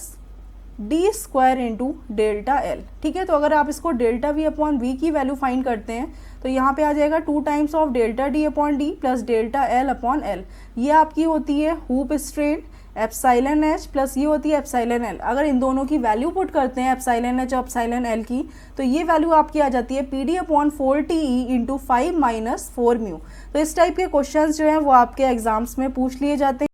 D square into delta L, ठीक है। तो अगर आप इसको डेल्टा वी अपॉन वी की वैल्यू फाइंड करते हैं तो यहाँ पे आ जाएगा 2 times of delta D upon D plus delta L upon L. ये आपकी होती है hoop strain epsilon H plus ये होती है एप्साइलन एल। अगर इन दोनों की वैल्यू पुट करते हैं एप्साइलन एच और एप्साइलन एल की तो ये वैल्यू आपकी आ जाती है P D upon 4t E into 5 minus 4 mu. तो इस टाइप के क्वेश्चंस जो हैं वो आपके एग्जाम्स में पूछ लिए जाते हैं।